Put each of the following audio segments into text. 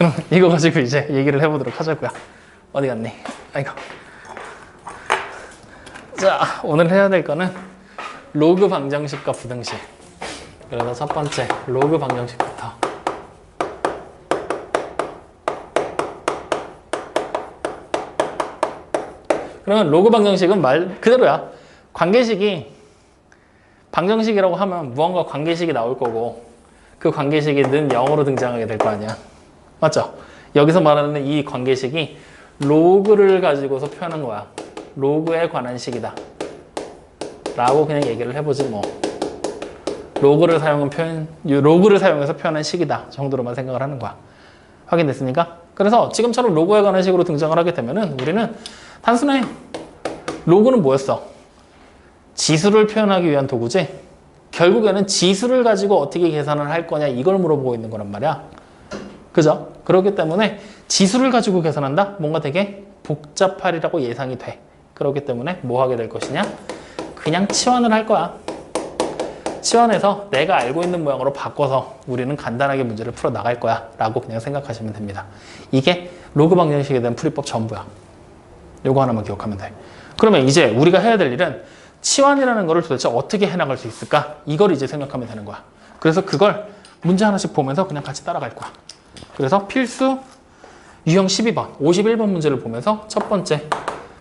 그럼 이거 가지고 이제 얘기를 해보도록 하자고요. 어디 갔니? 아이고. 자, 오늘 해야 될 거는 로그 방정식과 부등식. 그래서 첫 번째 로그 방정식부터. 그러면 로그 방정식은 말 그대로야. 관계식이 방정식이라고 하면 무언가 관계식이 나올 거고 그 관계식이 는 0으로 등장하게 될 거 아니야. 맞죠? 여기서 말하는 이 관계식이 로그를 가지고서 표현한 거야. 로그에 관한 식이다 라고 그냥 얘기를 해보지 뭐. 로그를 사용해서 표현한 식이다 정도로만 생각을 하는 거야. 확인됐습니까? 그래서 지금처럼 로그에 관한 식으로 등장을 하게 되면은 우리는 단순해. 로그는 뭐였어? 지수를 표현하기 위한 도구지. 결국에는 지수를 가지고 어떻게 계산을 할 거냐 이걸 물어보고 있는 거란 말이야. 그죠? 그렇기 때문에 지수를 가지고 계산한다? 뭔가 되게 복잡하리라고 예상이 돼. 그렇기 때문에 뭐 하게 될 것이냐? 그냥 치환을 할 거야. 치환해서 내가 알고 있는 모양으로 바꿔서 우리는 간단하게 문제를 풀어 나갈 거야 라고 그냥 생각하시면 됩니다. 이게 로그 방정식에 대한 풀이법 전부야. 요거 하나만 기억하면 돼. 그러면 이제 우리가 해야 될 일은 치환이라는 거를 도대체 어떻게 해나갈 수 있을까? 이걸 이제 생각하면 되는 거야. 그래서 그걸 문제 하나씩 보면서 그냥 같이 따라갈 거야. 그래서 필수 유형 12번, 51번 문제를 보면서 첫 번째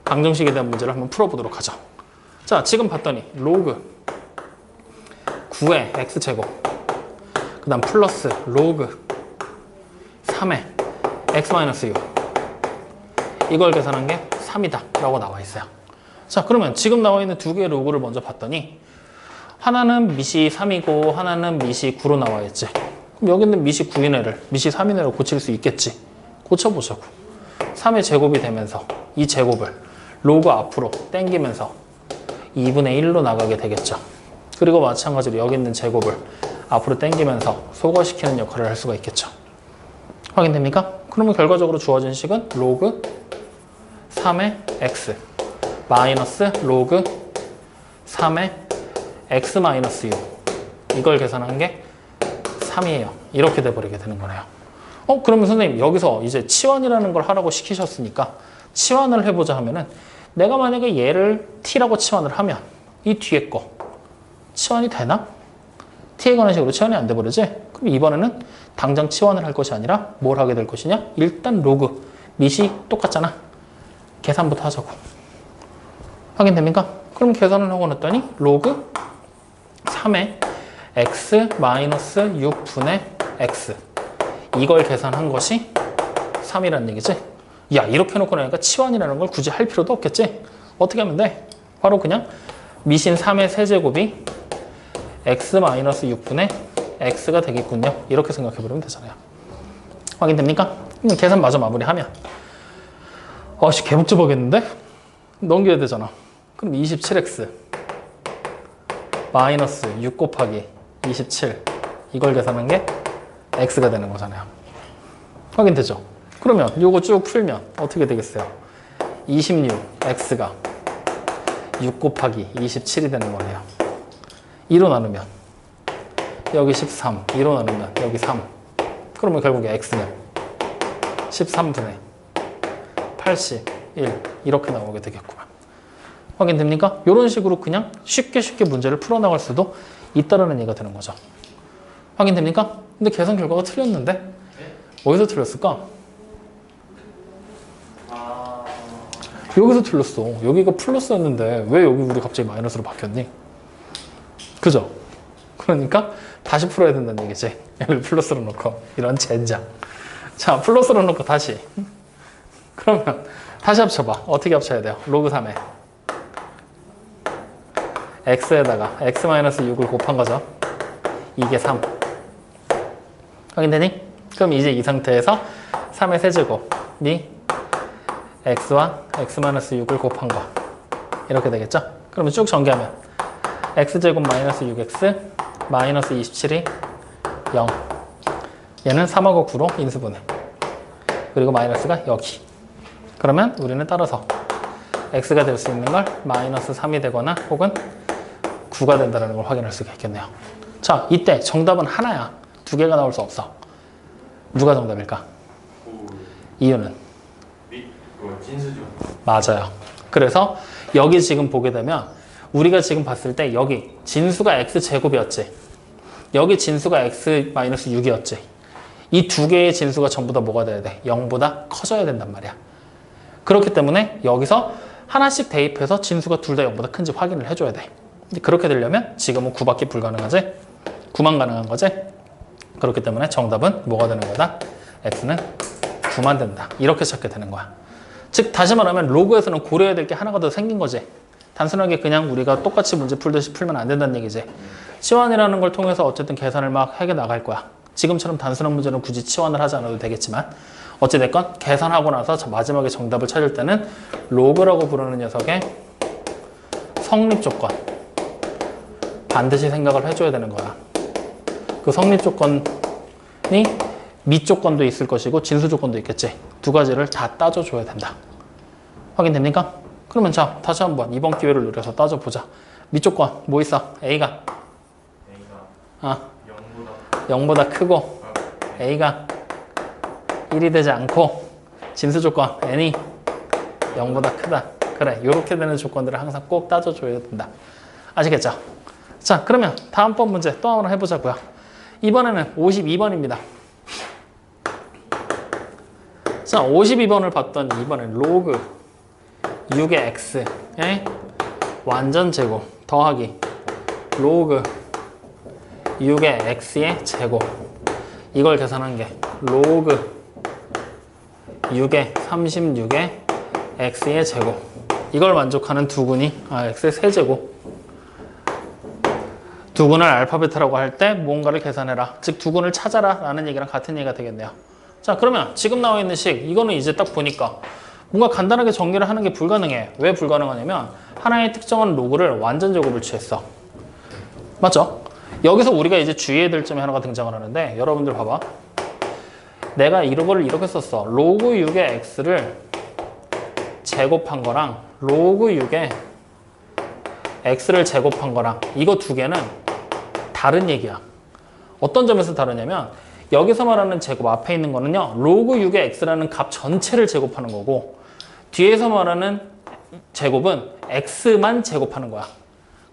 방정식에 대한 문제를 한번 풀어보도록 하죠. 자, 지금 봤더니 로그 9의 x제곱 그 다음 플러스 로그 3의 x-6 이걸 계산한 게 3이다 라고 나와 있어요. 자, 그러면 지금 나와 있는 두 개의 로그를 먼저 봤더니 하나는 미시 3이고 하나는 미시 9로 나와 있지. 그럼 여기 있는 미시 9인 애를 미시 3인 애로 고칠 수 있겠지. 고쳐보자고. 3의 제곱이 되면서 이 제곱을 로그 앞으로 당기면서 2분의 1로 나가게 되겠죠. 그리고 마찬가지로 여기 있는 제곱을 앞으로 당기면서 소거시키는 역할을 할 수가 있겠죠. 확인됩니까? 그러면 결과적으로 주어진 식은 로그 3의 x 마이너스 로그 3의 x-6 이걸 계산한 게 3이에요. 이렇게 돼버리게 되는 거네요. 그러면 선생님 여기서 이제 치환이라는 걸 하라고 시키셨으니까 치환을 해보자 하면은 내가 만약에 얘를 t라고 치환을 하면 이 뒤에 거 치환이 되나? t에 관한 식으로 치환이 안 돼버리지? 그럼 이번에는 당장 치환을 할 것이 아니라 뭘 하게 될 것이냐? 일단 로그 밑이 똑같잖아. 계산부터 하자고. 확인됩니까? 그럼 계산을 하고 났더니 로그 3의 x-6분의 x 이걸 계산한 것이 3이라는 얘기지. 야, 이렇게 해놓고 나니까 치환이라는 걸 굳이 할 필요도 없겠지. 어떻게 하면 돼? 바로 그냥 미신 3의 세제곱이 x-6분의 x가 되겠군요. 이렇게 생각해버리면 되잖아요. 확인됩니까? 계산 마저 마무리하면 개 복잡하겠는데? 넘겨야 되잖아. 그럼 27x 마이너스 6 곱하기 27 이걸 계산한 게 x가 되는 거잖아요. 확인되죠? 그러면 이거 쭉 풀면 어떻게 되겠어요? 26x가 6 곱하기 27이 되는 거네요. 2로 나누면 여기 13, 2로 나누면 여기 3. 그러면 결국에 x는 13분의 81 이렇게 나오게 되겠구만. 확인됩니까? 이런 식으로 그냥 쉽게 문제를 풀어나갈 수도 있다는 얘기가 되는 거죠. 확인됩니까? 근데 계산 결과가 틀렸는데? 어디서 틀렸을까? 여기서 틀렸어. 여기가 플러스였는데 왜 여기 우리 갑자기 마이너스로 바뀌었니? 그죠? 그러니까 다시 풀어야 된다는 얘기지. 여기 플러스로 놓고 이런 젠장. 자, 플러스로 놓고 다시. 그러면 다시 합쳐봐. 어떻게 합쳐야 돼요? 로그 3에 x에다가 x-6을 곱한 거죠. 이게 3. 확인되니? 그럼 이제 이 상태에서 3의 세제곱이 x와 x-6을 곱한 거. 이렇게 되겠죠? 그러면 쭉 전개하면 x제곱 마이너스 6x 마이너스 27이 0. 얘는 3하고 9로 인수분해. 그리고 마이너스가 여기. 그러면 우리는 따라서 x가 될 수 있는 걸 마이너스 3이 되거나 혹은 9가 된다는 걸 확인할 수가 있겠네요. 자, 이때 정답은 하나야. 두 개가 나올 수 없어. 누가 정답일까? 이유는? 그거 진수죠. 맞아요. 그래서 여기 지금 보게 되면 우리가 지금 봤을 때 여기 진수가 x제곱이었지. 여기 진수가 x-6이었지. 이 두 개의 진수가 전부 다 뭐가 돼야 돼? 0보다 커져야 된단 말이야. 그렇기 때문에 여기서 하나씩 대입해서 진수가 둘 다 0보다 큰지 확인을 해줘야 돼. 그렇게 되려면 지금은 9밖에 불가능하지? 9만 가능한 거지? 그렇기 때문에 정답은 뭐가 되는 거다? x는 9만 된다. 이렇게 찾게 되는 거야. 즉 다시 말하면 로그에서는 고려해야 될 게 하나가 더 생긴 거지. 단순하게 그냥 우리가 똑같이 문제 풀듯이 풀면 안 된다는 얘기지. 치환이라는 걸 통해서 어쨌든 계산을 막 해게 나갈 거야. 지금처럼 단순한 문제는 굳이 치환을 하지 않아도 되겠지만 어찌됐건 계산하고 나서 마지막에 정답을 찾을 때는 로그라고 부르는 녀석의 성립 조건 반드시 생각을 해줘야 되는 거야. 그 성립 조건이 밑 조건도 있을 것이고 진수 조건도 있겠지. 두 가지를 다 따져줘야 된다. 확인됩니까? 그러면 자 다시 한번 이번 기회를 노려서 따져보자. 밑 조건 뭐 있어? A가 0보다 크고 A가 1이 되지 않고 진수 조건 N이 0보다 크다. 그래, 이렇게 되는 조건들을 항상 꼭 따져줘야 된다. 아시겠죠? 자, 그러면 다음번 문제 또 하나 해보자고요. 이번에는 52번입니다. 자, 52번을 봤더니 이번엔 로그 6의 x의 완전 제곱 더하기 로그 6의 x의 제곱 이걸 계산한 게 로그 6의 36의 x의 제곱 이걸 만족하는 두근이 x의 세제곱 두근을 알파 베타라고 할 때 뭔가를 계산해라. 즉 두근을 찾아라 라는 얘기랑 같은 얘기가 되겠네요. 자, 그러면 지금 나와 있는 식 이거는 이제 딱 보니까 뭔가 간단하게 정리를 하는 게 불가능해. 왜 불가능하냐면 하나의 특정한 로그를 완전 제곱을 취했어. 맞죠? 여기서 우리가 이제 주의해야 될 점이 하나가 등장을 하는데 여러분들 봐봐. 내가 이거를 이렇게 썼어. 로그 6의 x를 제곱한 거랑 로그 6의 x를 제곱한 거랑 이거 두 개는 다른 얘기야. 어떤 점에서 다르냐면 여기서 말하는 제곱 앞에 있는 거는요. 로그 6의 x라는 값 전체를 제곱하는 거고 뒤에서 말하는 제곱은 x만 제곱하는 거야.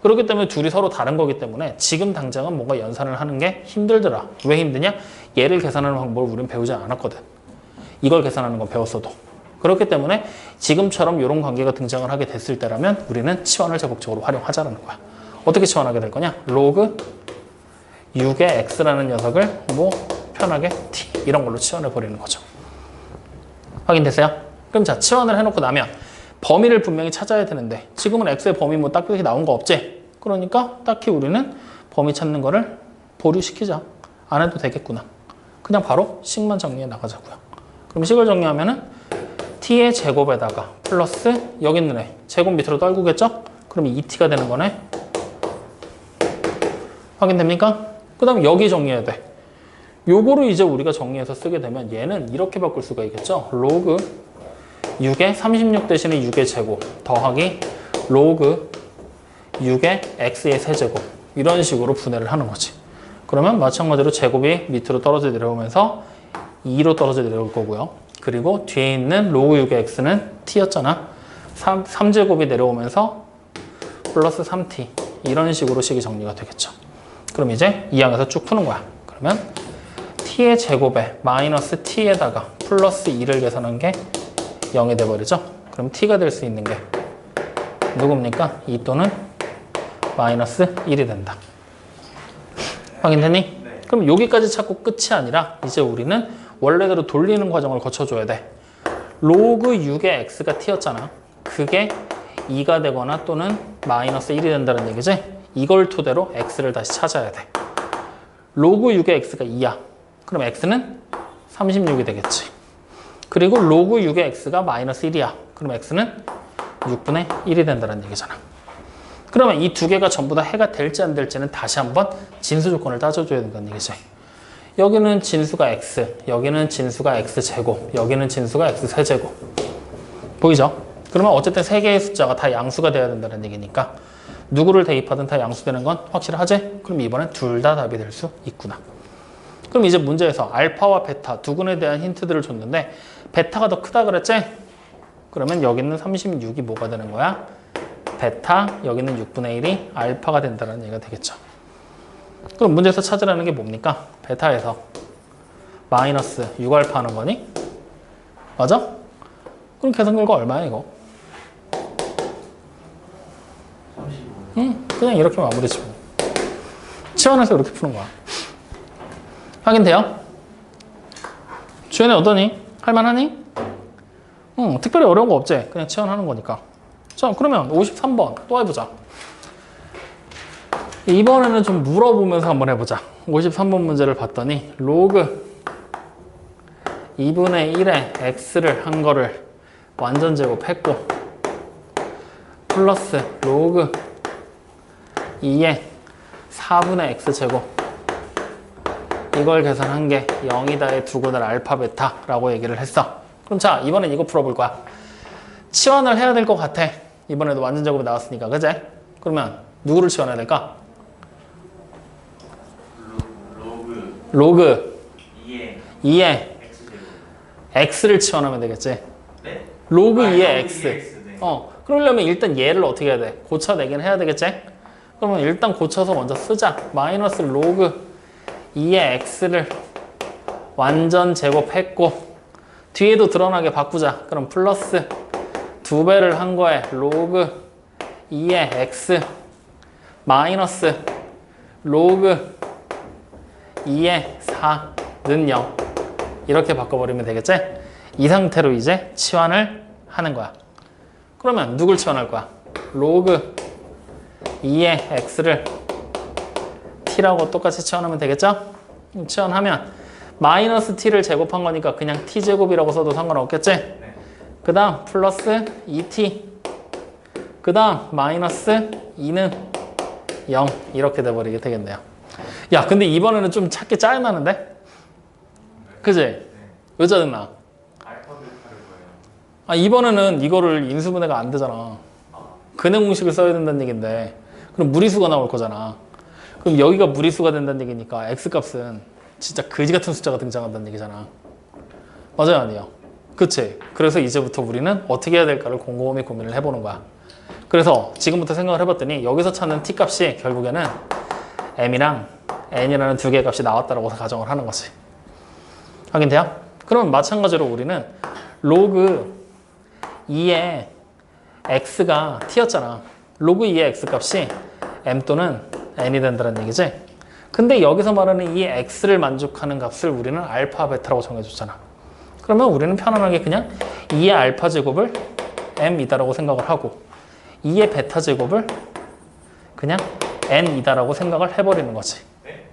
그렇기 때문에 둘이 서로 다른 거기 때문에 지금 당장은 뭔가 연산을 하는 게 힘들더라. 왜 힘드냐? 얘를 계산하는 방법을 우리는 배우지 않았거든. 이걸 계산하는 건 배웠어도. 그렇기 때문에 지금처럼 이런 관계가 등장을 하게 됐을 때라면 우리는 치환을 적극적으로 활용하자는 거야. 어떻게 치환하게 될 거냐? 로그 6의 x라는 녀석을 뭐 편하게 t 이런 걸로 치환해 버리는 거죠. 확인됐어요? 그럼 자 치환을 해놓고 나면 범위를 분명히 찾아야 되는데 지금은 x의 범위 뭐 딱히 나온 거 없지? 그러니까 딱히 우리는 범위 찾는 거를 보류시키자. 안 해도 되겠구나. 그냥 바로 식만 정리해 나가자고요. 그럼 식을 정리하면은 t의 제곱에다가 플러스 여기 있는 애 제곱 밑으로 떨구겠죠? 그럼 2t가 되는 거네. 확인됩니까? 그 다음에 여기 정리해야 돼. 요거를 이제 우리가 정리해서 쓰게 되면 얘는 이렇게 바꿀 수가 있겠죠? 로그 6의 36 대신에 6의 제곱 더하기 로그 6의 x의 세제곱 이런 식으로 분해를 하는 거지. 그러면 마찬가지로 제곱이 밑으로 떨어져 내려오면서 2로 떨어져 내려올 거고요. 그리고 뒤에 있는 로그 6의 x는 t였잖아. 3제곱이 내려오면서 플러스 3t 이런 식으로 식이 정리가 되겠죠. 그럼 이제 이 항에서 쭉 푸는 거야. 그러면 t의 제곱에 마이너스 t에다가 플러스 2를 계산한 게 0이 돼버리죠. 그럼 t가 될 수 있는 게 누굽니까? 2 또는 마이너스 1이 된다. 확인되니? 네. 그럼 여기까지 찾고 끝이 아니라 이제 우리는 원래대로 돌리는 과정을 거쳐줘야 돼. 로그 6의 x가 t였잖아. 그게 2가 되거나 또는 마이너스 1이 된다는 얘기지? 이걸 토대로 x를 다시 찾아야 돼. 로그 6의 x가 2야. 그럼 x는 36이 되겠지. 그리고 로그 6의 x가 마이너스 1이야. 그럼 x는 6분의 1이 된다는 얘기잖아. 그러면 이 두 개가 전부 다 해가 될지 안 될지는 다시 한번 진수 조건을 따져줘야 된다는 얘기지. 여기는 진수가 x, 여기는 진수가 x제곱, 여기는 진수가 x세제곱. 보이죠? 그러면 어쨌든 세 개의 숫자가 다 양수가 돼야 된다는 얘기니까 누구를 대입하든 다 양수되는 건 확실하지? 그럼 이번엔 둘 다 답이 될 수 있구나. 그 그럼 이제 문제에서 알파와 베타 두 군에 대한 힌트들을 줬는데 베타가 더 크다 그랬지? 그러면 여기 있는 36이 뭐가 되는 거야? 베타, 여기 있는 6분의 1이 알파가 된다는 얘기가 되겠죠. 그럼 문제에서 찾으라는 게 뭡니까? 베타에서 마이너스 6알파 하는 거니? 맞아? 그럼 계산 결과 얼마야 이거? 35. 응, 그냥 이렇게 마무리 지고 치환해서 이렇게 푸는 거야. 확인돼요? 주연이 어떠니? 할만하니? 응, 특별히 어려운 거 없지? 그냥 치환하는 거니까. 자, 그러면 53번 또 해보자. 이번에는 좀 물어보면서 한번 해보자. 53번 문제를 봤더니 로그 2분의 1의 x를 한 거를 완전 제곱했고 플러스 로그 2의 4분의 x제곱 이걸 계산한 게 0이다의 두 군을 알파 베타라고 얘기를 했어. 그럼 자, 이번엔 이거 풀어볼 거야. 치환을 해야 될 것 같아. 이번에도 완전 제곱이 나왔으니까, 그제? 그러면 누구를 치환해야 될까? 로그 2의 x제곱. x를 치환하면 되겠지. 네? 로그 2의 로그 x. 2의 x, 네. 그러려면 일단 얘를 어떻게 해야 돼? 고쳐내긴 해야 되겠지? 그러면 일단 고쳐서 먼저 쓰자. 마이너스 로그 2의 x를 완전 제곱했고 뒤에도 드러나게 바꾸자. 그럼 플러스 2배를 한 거에 로그 2의 x 마이너스 로그 2의 4는 0 이렇게 바꿔버리면 되겠지? 이 상태로 이제 치환을 하는 거야. 그러면 누굴 치환할 거야? 로그 2의 x를 t라고 똑같이 치환하면 되겠죠? 치환하면 마이너스 t를 제곱한 거니까 그냥 t제곱이라고 써도 상관없겠지? 네. 그 다음 플러스 2t 그 다음 마이너스 2는 0 이렇게 돼버리게 되겠네요. 야, 근데 이번에는 좀 찾기 짜증나는데? 그지? 네. 왜 짜증나? 알파 베타를 뭐예요? 아, 이번에는 이거를 인수분해가 안 되잖아. 근해 공식을 써야 된다는 얘긴데 그럼 무리수가 나올 거잖아. 그럼 여기가 무리수가 된다는 얘기니까 x값은 진짜 거지 같은 숫자가 등장한다는 얘기잖아. 맞아요, 아니에요? 그치? 그래서 이제부터 우리는 어떻게 해야 될까를 곰곰이 고민을 해보는 거야. 그래서 지금부터 생각을 해봤더니 여기서 찾는 t 값이 결국에는 m이랑 n이라는 두 개의 값이 나왔다라고 가정을 하는 거지. 확인돼요? 그러면 마찬가지로 우리는 로그 2의 x가 t였잖아. 로그 2의 x 값이 m 또는 n이 된다는 얘기지. 근데 여기서 말하는 이 x를 만족하는 값을 우리는 알파 베타라고 정해줬잖아. 그러면 우리는 편안하게 그냥 2의 알파 제곱을 m이다라고 생각을 하고 2의 베타 제곱을 그냥 n이다라고 생각을 해버리는 거지. 네?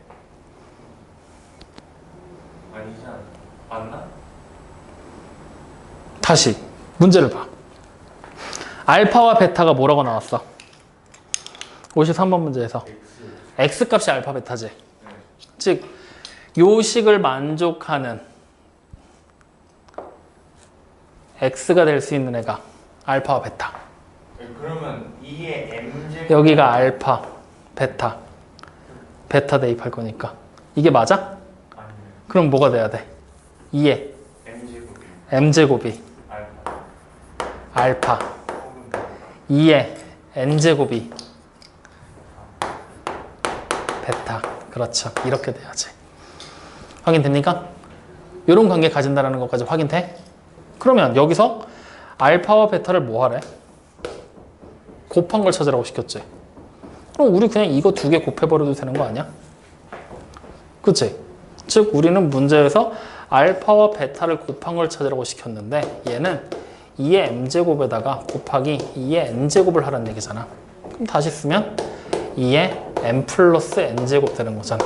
아니지 않아? 맞나? 다시 문제를 봐. 알파와 베타가 뭐라고 나왔어? 53번 문제에서 x. x값이 알파 베타지. 네. 즉 요식을 만족하는 x가 될 수 있는 애가 알파와 베타. 그러면 2의 m제곱. 여기가 알파, 베타. 베타 대입할 거니까. 이게 맞아? 아니에요. 그럼 뭐가 돼야 돼? 2의 m제곱이 m제곱이 알파. 알파, 혹은 베타. 2의 n제곱이 베타. 그렇죠. 이렇게 돼야지. 확인됩니까? 이런 관계 가진다는 것까지 확인돼? 그러면 여기서 알파와 베타를 뭐 하래? 곱한 걸 찾으라고 시켰지. 그럼 우리 그냥 이거 두 개 곱해버려도 되는 거 아니야? 그치? 즉 우리는 문제에서 알파와 베타를 곱한 걸 찾으라고 시켰는데 얘는 2의 m제곱에다가 곱하기 2의 n제곱을 하라는 얘기잖아. 그럼 다시 쓰면 2의 m 플러스 n제곱 되는 거잖아.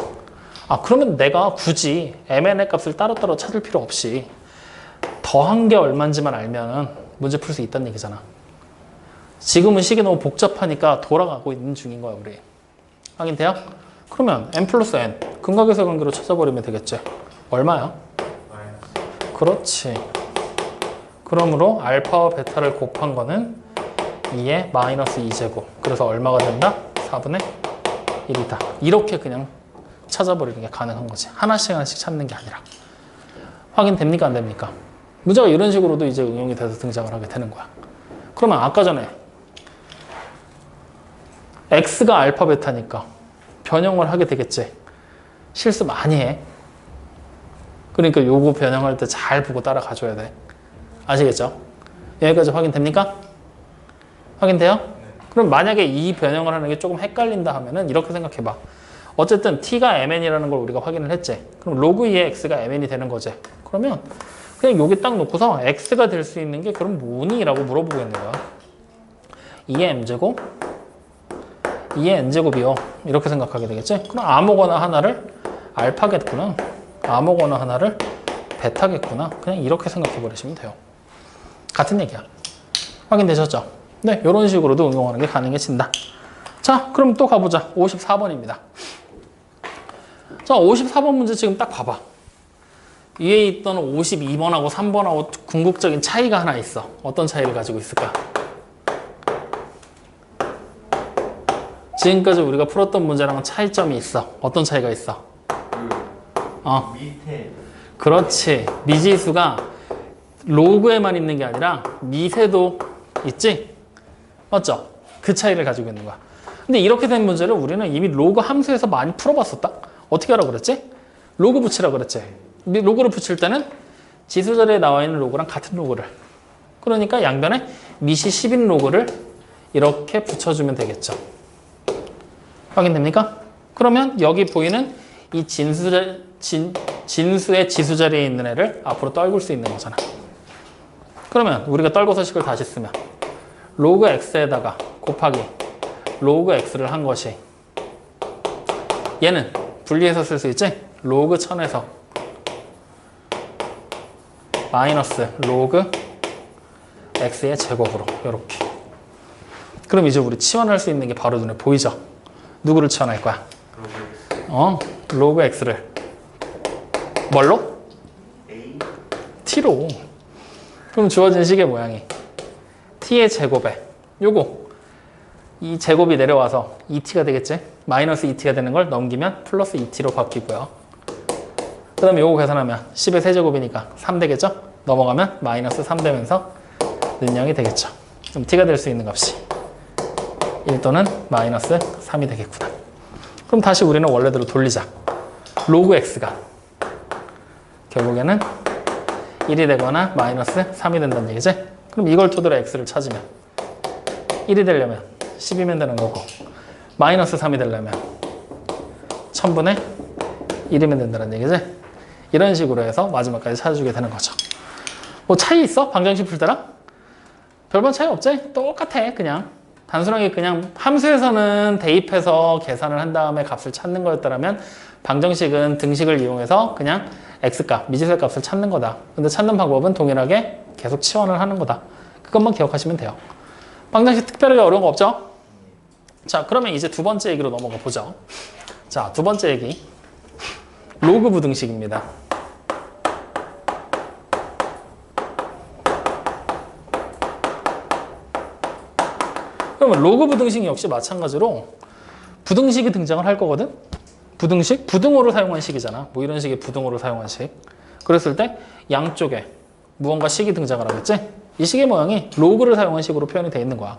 아, 그러면 내가 굳이 mn의 값을 따로따로 찾을 필요 없이 더한 게 얼마인지만 알면 문제 풀 수 있다는 얘기잖아. 지금은 식이 너무 복잡하니까 돌아가고 있는 중인 거야, 우리. 확인돼요? 그러면 m 플러스 n 근각에서 관계로 찾아버리면 되겠지. 얼마야? 마이너스. 그렇지. 그러므로 알파와 베타를 곱한 거는 2의 마이너스 2제곱. 그래서 얼마가 된다? 4분의 1이다. 이렇게 그냥 찾아버리는 게 가능한 거지. 하나씩 하나씩 찾는 게 아니라. 확인됩니까? 안 됩니까? 문제가 이런 식으로도 이제 응용이 돼서 등장을 하게 되는 거야. 그러면 아까 전에 x가 알파 베타니까 변형을 하게 되겠지. 실수 많이 해. 그러니까 요거 변형할 때 잘 보고 따라가줘야 돼. 아시겠죠? 여기까지 확인됩니까? 확인돼요? 그럼 만약에 이 변형을 하는 게 조금 헷갈린다 하면은 이렇게 생각해봐. 어쨌든 t가 mn이라는 걸 우리가 확인을 했지. 그럼 로그 2의 x가 mn이 되는 거지. 그러면 그냥 여기 딱 놓고서 x가 될 수 있는 게 그럼 뭐니? 라고 물어보겠는 거야. 2의 m제곱, 2의 n제곱이요. 이렇게 생각하게 되겠지? 그럼 아무거나 하나를 알파겠구나. 아무거나 하나를 베타겠구나. 그냥 이렇게 생각해 버리시면 돼요. 같은 얘기야. 확인되셨죠? 네, 이런 식으로도 응용하는 게 가능해진다. 자, 그럼 또 가보자. 54번입니다. 자, 54번 문제 지금 딱 봐봐. 위에 있던 52번하고 3번하고 궁극적인 차이가 하나 있어. 어떤 차이를 가지고 있을까? 지금까지 우리가 풀었던 문제랑은 차이점이 있어. 어떤 차이가 있어? 밑에 그렇지. 미지수가 로그에만 있는 게 아니라 밑에도 있지? 맞죠? 그 차이를 가지고 있는 거야. 근데 이렇게 된 문제를 우리는 이미 로그 함수에서 많이 풀어봤었다? 어떻게 하라고 그랬지? 로그 붙이라고 그랬지? 로그를 붙일 때는 지수 자리에 나와 있는 로그랑 같은 로그를. 그러니까 양변에 미시 10인 로그를 이렇게 붙여주면 되겠죠. 확인됩니까? 그러면 여기 보이는 이 진수의 지수 자리에 있는 애를 앞으로 떨굴 수 있는 거잖아. 그러면 우리가 떨궈서식을 다시 쓰면 로그 x에다가 곱하기 로그 x를 한 것이 얘는 분리해서 쓸 수 있지? 로그 1000에서 마이너스 로그 x의 제곱으로 이렇게. 그럼 이제 우리 치환할 수 있는 게 바로 눈에 보이죠? 누구를 치환할 거야? 로그 x를 뭘로? A t로. 그럼 주어진 식의 모양이 t의 제곱에 요거 이 제곱이 내려와서 2t가 되겠지? 마이너스 2t가 되는 걸 넘기면 플러스 2t로 바뀌고요. 그 다음에 요거 계산하면 10의 세제곱이니까 3 되겠죠? 넘어가면 마이너스 3 되면서 는 0이 되겠죠. 그럼 t가 될 수 있는 값이 1 또는 마이너스 3이 되겠구나. 그럼 다시 우리는 원래대로 돌리자. 로그 x가 결국에는 1이 되거나 마이너스 3이 된다는 얘기지? 그럼 이걸 토대로 x를 찾으면 1이 되려면 10이면 되는 거고 마이너스 3이 되려면 1000분의 1이면 된다는 얘기지? 이런 식으로 해서 마지막까지 찾아주게 되는 거죠. 뭐 차이 있어? 방정식 풀 때랑? 별반 차이 없지? 똑같아 그냥. 단순하게 그냥 함수에서는 대입해서 계산을 한 다음에 값을 찾는 거였다면 방정식은 등식을 이용해서 그냥 x값, 미지수의 값을 찾는 거다. 근데 찾는 방법은 동일하게 계속 치환을 하는 거다. 그것만 기억하시면 돼요. 방정식 특별하게 어려운 거 없죠? 자, 그러면 이제 두 번째 얘기로 넘어가 보죠. 자, 두 번째 얘기. 로그 부등식입니다. 그러면 로그 부등식 역시 마찬가지로 부등식이 등장을 할 거거든? 부등식? 부등호를 사용한 식이잖아. 뭐 이런 식의 부등호를 사용한 식. 그랬을 때 양쪽에 무언가 식이 등장을 하겠지? 이 식의 모양이 로그를 사용한 식으로 표현이 되어 있는 거야.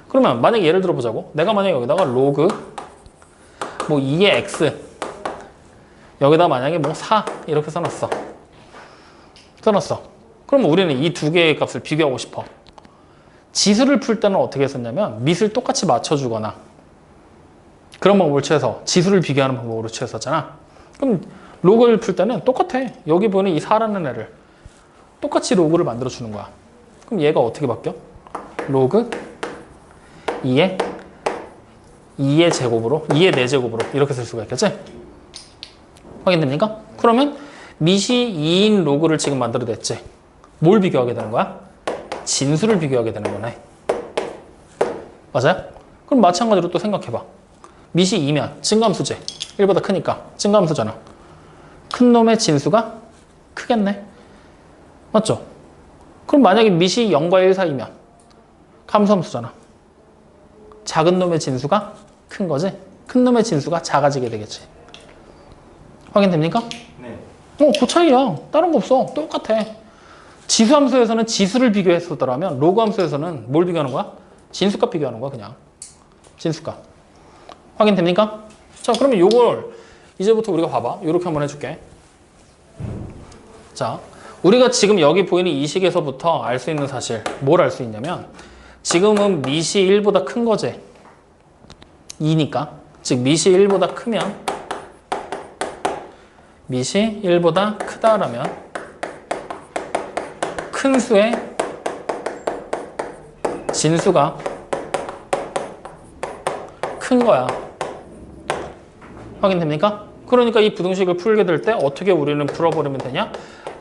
그러면 만약에 예를 들어 보자고. 내가 만약에 여기다가 로그 뭐 2의 x 여기다 만약에 뭐 4 이렇게 써놨어. 그러면 우리는 이 두 개의 값을 비교하고 싶어. 지수를 풀 때는 어떻게 했었냐면 밑을 똑같이 맞춰주거나 그런 방법을 취해서 지수를 비교하는 방법으로 취했었잖아. 그럼 로그를 풀 때는 똑같아. 여기 보는 이 4라는 애를 똑같이 로그를 만들어주는 거야. 그럼 얘가 어떻게 바뀌어? 로그 2의 제곱으로 2의 4제곱으로 이렇게 쓸 수가 있겠지? 확인됩니까? 그러면 밑이 2인 로그를 지금 만들어냈지. 뭘 비교하게 되는 거야? 진수를 비교하게 되는 거네. 맞아요? 그럼 마찬가지로 또 생각해봐. 밑이 2면 증가함수지. 1보다 크니까 증가함수잖아. 큰 놈의 진수가 크겠네. 맞죠? 그럼 만약에 밑이 0과 1 사이면 감소함수잖아. 작은 놈의 진수가 큰 거지. 큰 놈의 진수가 작아지게 되겠지. 확인됩니까? 네. 그 차이야. 다른 거 없어. 똑같아. 지수함수에서는 지수를 비교했었더라면 로그 함수에서는 뭘 비교하는 거야? 진수값 비교하는 거야, 그냥. 진수값. 확인됩니까? 자, 그러면 요걸 이제부터 우리가 봐봐. 요렇게 한번 해줄게. 자, 우리가 지금 여기 보이는 이 식에서부터 알 수 있는 사실, 뭘 알 수 있냐면 지금은 미이 1보다 큰 거지. 2니까. 즉 미이 1보다 크면 미이 1보다 크다라면 큰 수의 진수가 큰 거야. 확인됩니까? 그러니까 이 부등식을 풀게 될 때 어떻게 우리는 풀어버리면 되냐?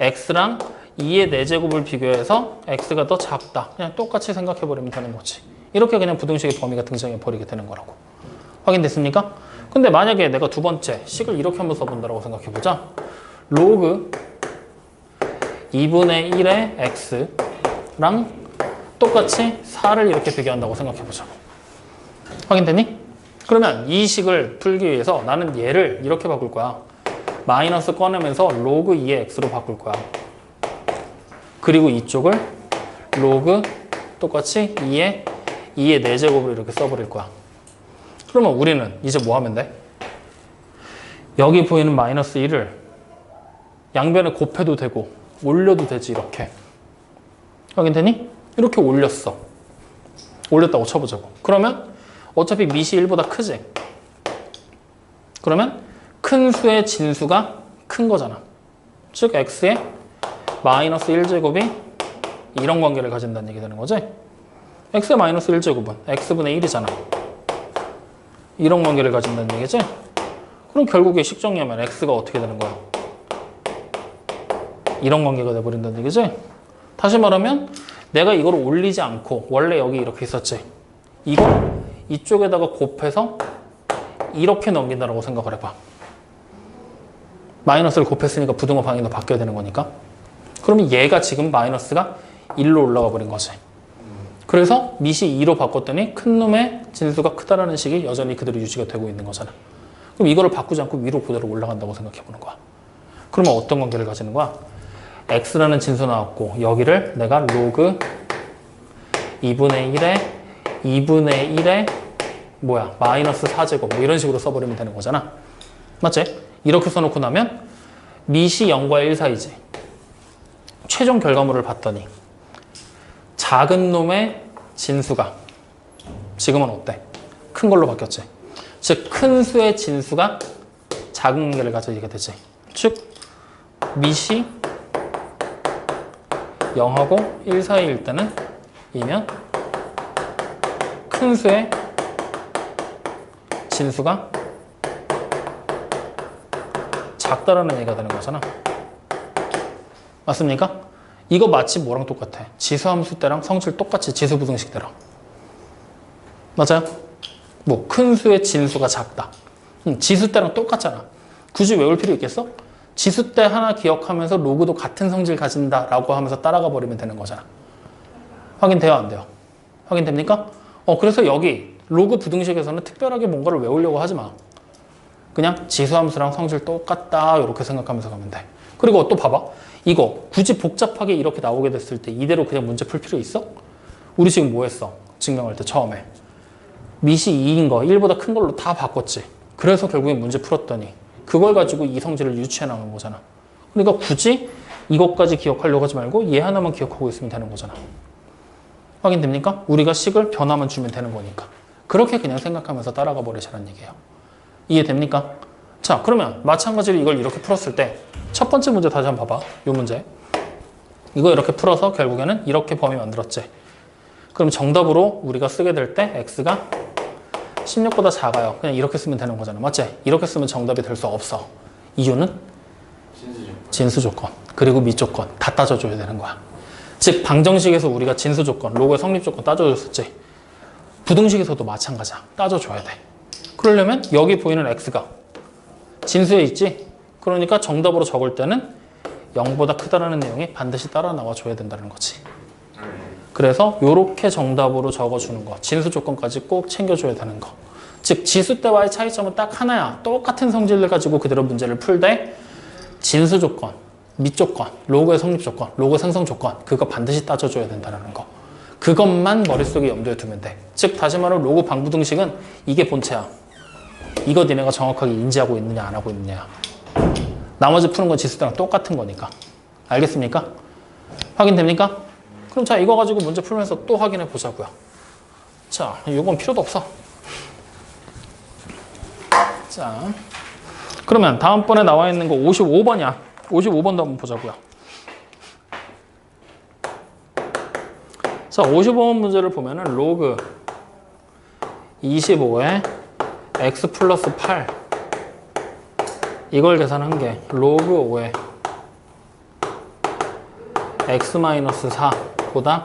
x랑 2의 4제곱을 비교해서 x가 더 작다. 그냥 똑같이 생각해버리면 되는 거지. 이렇게 그냥 부등식의 범위가 등장해버리게 되는 거라고. 확인됐습니까? 근데 만약에 내가 두 번째 식을 이렇게 한번 써본다고 생각해보자. 로그 2분의 1의 x랑 똑같이 4를 이렇게 비교한다고 생각해보자. 확인됐니? 그러면 이 식을 풀기 위해서 나는 얘를 이렇게 바꿀 거야. 마이너스 꺼내면서 로그 2의 x로 바꿀 거야. 그리고 이쪽을 로그 똑같이 2의 4제곱으로 이렇게 써버릴 거야. 그러면 우리는 이제 뭐 하면 돼? 여기 보이는 마이너스 1을 양변에 곱해도 되고 올려도 되지, 이렇게. 확인되니? 이렇게 올렸어. 올렸다고 쳐보자고. 그러면 어차피 미이 1보다 크지? 그러면 큰 수의 진수가 큰 거잖아. 즉 x의 마이너스 1제곱이 이런 관계를 가진다는 얘기 되는 거지? x의 마이너스 1제곱은 x분의 1이잖아. 이런 관계를 가진다는 얘기지? 그럼 결국에 식 정리하면 x가 어떻게 되는 거야? 이런 관계가 돼버린다는 얘기지? 다시 말하면 내가 이걸 올리지 않고 원래 여기 이렇게 있었지? 이거 이쪽에다가 곱해서 이렇게 넘긴다라고 생각을 해봐. 마이너스를 곱했으니까 부등호 방향도 바뀌어야 되는 거니까. 그러면 얘가 지금 마이너스가 1로 올라가 버린 거지. 그래서 미이 2로 바꿨더니 큰 놈의 진수가 크다라는 식이 여전히 그대로 유지가 되고 있는 거잖아. 그럼 이거를 바꾸지 않고 위로 그대로 올라간다고 생각해 보는 거야. 그러면 어떤 관계를 가지는 거야? x라는 진수 나왔고 여기를 내가 로그 2분의 1에 뭐야? 마이너스 4제곱 뭐 이런 식으로 써버리면 되는 거잖아. 맞지? 이렇게 써놓고 나면 미이 0과 1 사이지. 최종 결과물을 봤더니 작은 놈의 진수가 지금은 어때? 큰 걸로 바뀌었지. 즉 큰 수의 진수가 작은 관계를 가지게 되지. 즉 미이 0하고 1 사이일 때는 이면 큰 수의 진수가 작다라는 얘기가 되는 거잖아. 맞습니까? 이거 마치 뭐랑 똑같아? 지수함수 때랑 성질 똑같이 지수부등식 때랑. 맞아요? 뭐 큰 수의 진수가 작다. 지수 때랑 똑같잖아. 굳이 외울 필요 있겠어? 지수 때 하나 기억하면서 로그도 같은 성질 가진다라고 하면서 따라가 버리면 되는 거잖아. 확인돼요? 안 돼요? 확인됩니까? 그래서 여기 로그 부등식에서는 특별하게 뭔가를 외우려고 하지 마. 그냥 지수함수랑 성질 똑같다 이렇게 생각하면서 가면 돼. 그리고 또 봐봐. 이거 굳이 복잡하게 이렇게 나오게 됐을 때 이대로 그냥 문제 풀 필요 있어? 우리 지금 뭐 했어? 증명할 때 처음에. 미이 2인 거 1보다 큰 걸로 다 바꿨지. 그래서 결국에 문제 풀었더니 그걸 가지고 이 성질을 유추해 나가는 거잖아. 그러니까 굳이 이것까지 기억하려고 하지 말고 얘 하나만 기억하고 있으면 되는 거잖아. 확인됩니까? 우리가 식을 변화만 주면 되는 거니까. 그렇게 그냥 생각하면서 따라가 버리자는 얘기예요. 이해됩니까? 자, 그러면 마찬가지로 이걸 이렇게 풀었을 때 첫 번째 문제 다시 한번 봐봐. 이 문제. 이거 이렇게 풀어서 결국에는 이렇게 범위 만들었지. 그럼 정답으로 우리가 쓰게 될 때 x가 16보다 작아요. 그냥 이렇게 쓰면 되는 거잖아. 맞지? 이렇게 쓰면 정답이 될 수 없어. 이유는? 진수 조건. 그리고 미 조건. 다 따져줘야 되는 거야. 즉 방정식에서 우리가 진수 조건, 로그의 성립 조건 따져줬었지. 부등식에서도 마찬가지야. 따져줘야 돼. 그러려면 여기 보이는 x가 진수에 있지? 그러니까 정답으로 적을 때는 0보다 크다라는 내용이 반드시 따라 나와줘야 된다는 거지. 그래서 이렇게 정답으로 적어주는 거. 진수 조건까지 꼭 챙겨줘야 되는 거. 즉 지수 때와의 차이점은 딱 하나야. 똑같은 성질을 가지고 그대로 문제를 풀되 진수 조건, 밑 조건, 로그의 성립 조건, 로그 생성 조건 그거 반드시 따져줘야 된다는 거. 그것만 머릿속에 염두에 두면 돼. 즉 다시 말하면 로그 방부등식은 이게 본체야. 이거 니네가 정확하게 인지하고 있느냐 안 하고 있느냐. 나머지 푸는 건 지수 때랑 똑같은 거니까. 알겠습니까? 확인됩니까? 그럼 자 이거 가지고 문제 풀면서 또 확인해 보자고요. 자 이건 필요도 없어. 자 그러면 다음번에 나와 있는 거 55번이야. 55번도 한번 보자고요. 자 55번 문제를 보면은 로그 25에 x 플러스 8 이걸 계산한 게 로그 5에 x 마이너스 4보다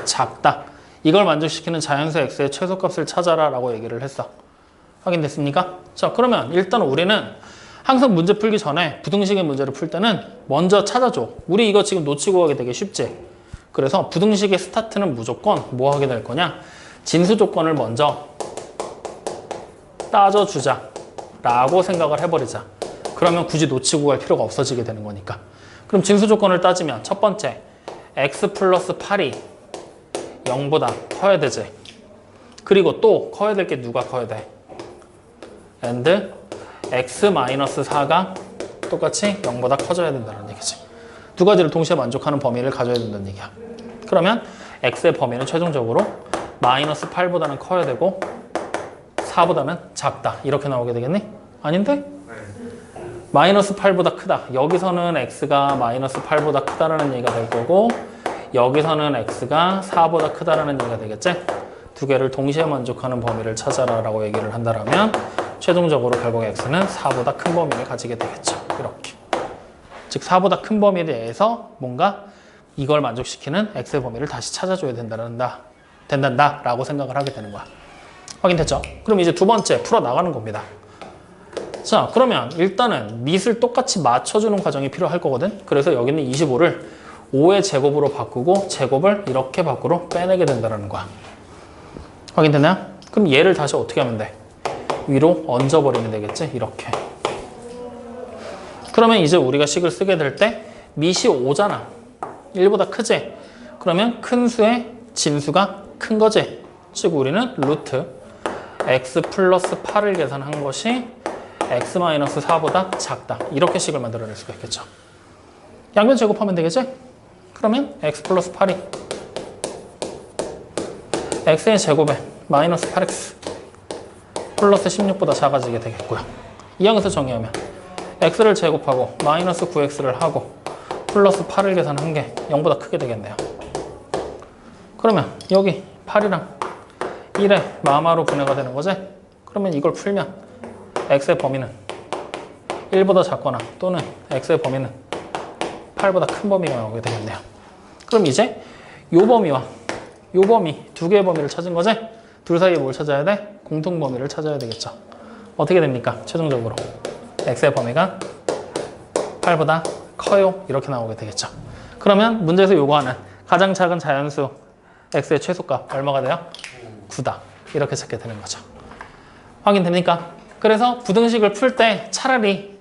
작다. 이걸 만족시키는 자연수 x의 최소값을 찾아라 라고 얘기를 했어. 확인됐습니까? 자 그러면 일단 우리는 항상 문제 풀기 전에 부등식의 문제를 풀 때는 먼저 찾아줘. 우리 이거 지금 놓치고 가게 되게 쉽지? 그래서 부등식의 스타트는 무조건 뭐 하게 될 거냐? 진수 조건을 먼저 따져주자 라고 생각을 해버리자. 그러면 굳이 놓치고 갈 필요가 없어지게 되는 거니까. 그럼 진수 조건을 따지면 첫 번째 x 플러스 8이 0보다 커야 되지. 그리고 또 커야 될 게 누가 커야 돼? and x 마이너스 4가 똑같이 0보다 커져야 된다는 얘기지. 두 가지를 동시에 만족하는 범위를 가져야 된다는 얘기야. 그러면 x의 범위는 최종적으로 마이너스 8보다는 커야 되고 4보다는 작다. 이렇게 나오게 되겠니? 아닌데? 네. 마이너스 8보다 크다. 여기서는 x가 마이너스 8보다 크다라는 얘기가 될 거고 여기서는 x가 4보다 크다라는 얘기가 되겠지? 두 개를 동시에 만족하는 범위를 찾아라 라고 얘기를 한다면 최종적으로 결국 x는 4보다 큰 범위를 가지게 되겠죠. 이렇게. 즉 4보다 큰 범위에 대해서 뭔가 이걸 만족시키는 x의 범위를 다시 찾아줘야 된단다 라고 생각을 하게 되는 거야. 확인됐죠? 그럼 이제 두 번째 풀어나가는 겁니다. 자 그러면 일단은 밑을 똑같이 맞춰주는 과정이 필요할 거거든. 그래서 여기는 25를 5의 제곱으로 바꾸고 제곱을 이렇게 밖으로 빼내게 된다는 거야. 확인됐나요? 그럼 얘를 다시 어떻게 하면 돼? 위로 얹어버리면 되겠지? 이렇게. 그러면 이제 우리가 식을 쓰게 될 때 밑이 5잖아. 1보다 크지? 그러면 큰 수의 진수가 큰 거지? 즉 우리는 루트 x 플러스 8을 계산한 것이 x 마이너스 4보다 작다. 이렇게 식을 만들어낼 수가 있겠죠. 양변 제곱하면 되겠지? 그러면 x 플러스 8이 x의 제곱에 마이너스 8x 플러스 16보다 작아지게 되겠고요. 이 항에서 정의하면 x를 제곱하고 마이너스 9x를 하고 플러스 8을 계산한 게 0보다 크게 되겠네요. 그러면 여기 8이랑 1에 마마로 분해가 되는 거지? 그러면 이걸 풀면 x의 범위는 1보다 작거나 또는 x의 범위는 8보다 큰 범위가 나오게 되겠네요. 그럼 이제 요 범위와 요 범위 두 개의 범위를 찾은 거지? 둘 사이에 뭘 찾아야 돼? 공통 범위를 찾아야 되겠죠. 어떻게 됩니까? 최종적으로 x의 범위가 8보다 커요. 이렇게 나오게 되겠죠. 그러면 문제에서 요구하는 가장 작은 자연수 x의 최소값 얼마가 돼요? 9다. 이렇게 찾게 되는 거죠. 확인됩니까? 그래서 부등식을 풀 때 차라리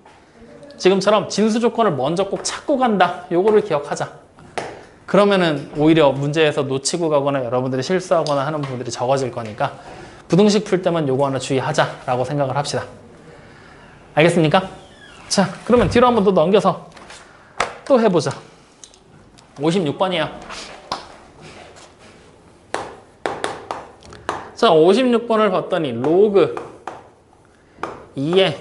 지금처럼 진수 조건을 먼저 꼭 찾고 간다. 요거를 기억하자. 그러면은 오히려 문제에서 놓치고 가거나 여러분들이 실수하거나 하는 부분들이 적어질 거니까 부등식 풀 때만 요거 하나 주의하자라고 생각을 합시다. 알겠습니까? 자, 그러면 뒤로 한번 더 넘겨서 또 해보자. 56번이야. 자, 56번을 봤더니 로그 2에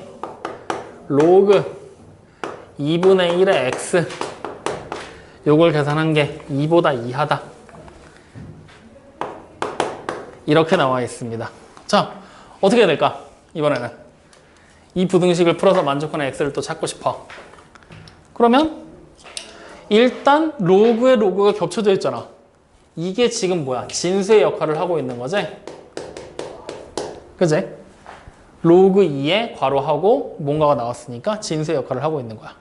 로그 2분의 1의 x 요걸 계산한 게 2보다 2하다. 이렇게 나와 있습니다. 자, 어떻게 해야 될까? 이번에는 이 부등식을 풀어서 만족하는 x를 또 찾고 싶어. 그러면 일단 로그에 로그가 겹쳐져 있잖아. 이게 지금 뭐야? 진수의 역할을 하고 있는 거지? 그지? 로그 2에 괄호하고 뭔가가 나왔으니까 진수의 역할을 하고 있는 거야.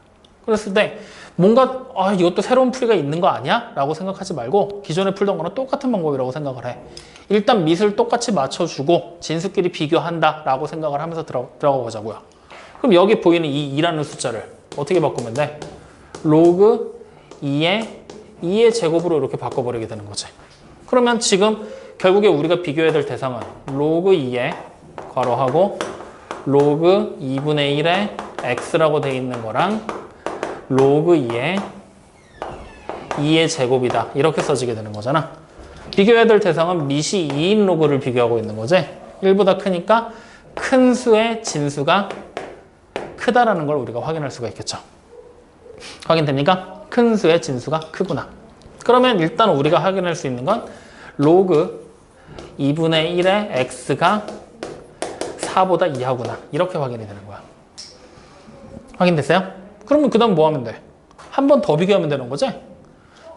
그랬을 때 뭔가 이것도 새로운 풀이가 있는 거 아니야? 라고 생각하지 말고 기존에 풀던 거랑 똑같은 방법이라고 생각을 해. 일단 밑을 똑같이 맞춰주고 진수끼리 비교한다 라고 생각을 하면서 들어가 보자고요. 그럼 여기 보이는 이 2라는 숫자를 어떻게 바꾸면 돼? 로그 2의 제곱으로 이렇게 바꿔버리게 되는 거지. 그러면 지금 결국에 우리가 비교해야 될 대상은 로그 2의 괄호하고 로그 2분의 1의 x라고 돼 있는 거랑 로그 2의 제곱이다. 이렇게 써지게 되는 거잖아. 비교해야 될 대상은 밑이 2인 로그를 비교하고 있는 거지. 1보다 크니까 큰 수의 진수가 크다라는 걸 우리가 확인할 수가 있겠죠. 확인됩니까? 큰 수의 진수가 크구나. 그러면 일단 우리가 확인할 수 있는 건 로그 2분의 1의 x가 4보다 이하구나. 이렇게 확인이 되는 거야. 확인됐어요? 그러면 그 다음 뭐 하면 돼? 한 번 더 비교하면 되는 거지?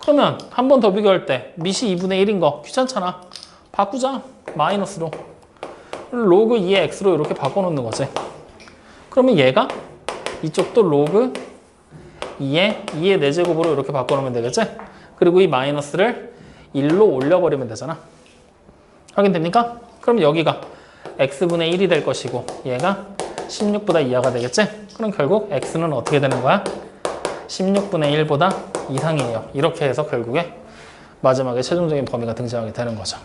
그러면 한 번 더 비교할 때 밑이 2분의 1인 거 귀찮잖아. 바꾸자. 마이너스로. 로그 2의 x로 이렇게 바꿔놓는 거지. 그러면 얘가 이쪽도 로그 2의 4제곱으로 이렇게 바꿔놓으면 되겠지? 그리고 이 마이너스를 1로 올려버리면 되잖아. 확인됩니까? 그럼 여기가 x분의 1이 될 것이고 얘가 16보다 이하가 되겠지? 그럼 결국 x는 어떻게 되는 거야? 16분의 1보다 이상이에요. 이렇게 해서 결국에 마지막에 최종적인 범위가 등장하게 되는 거죠.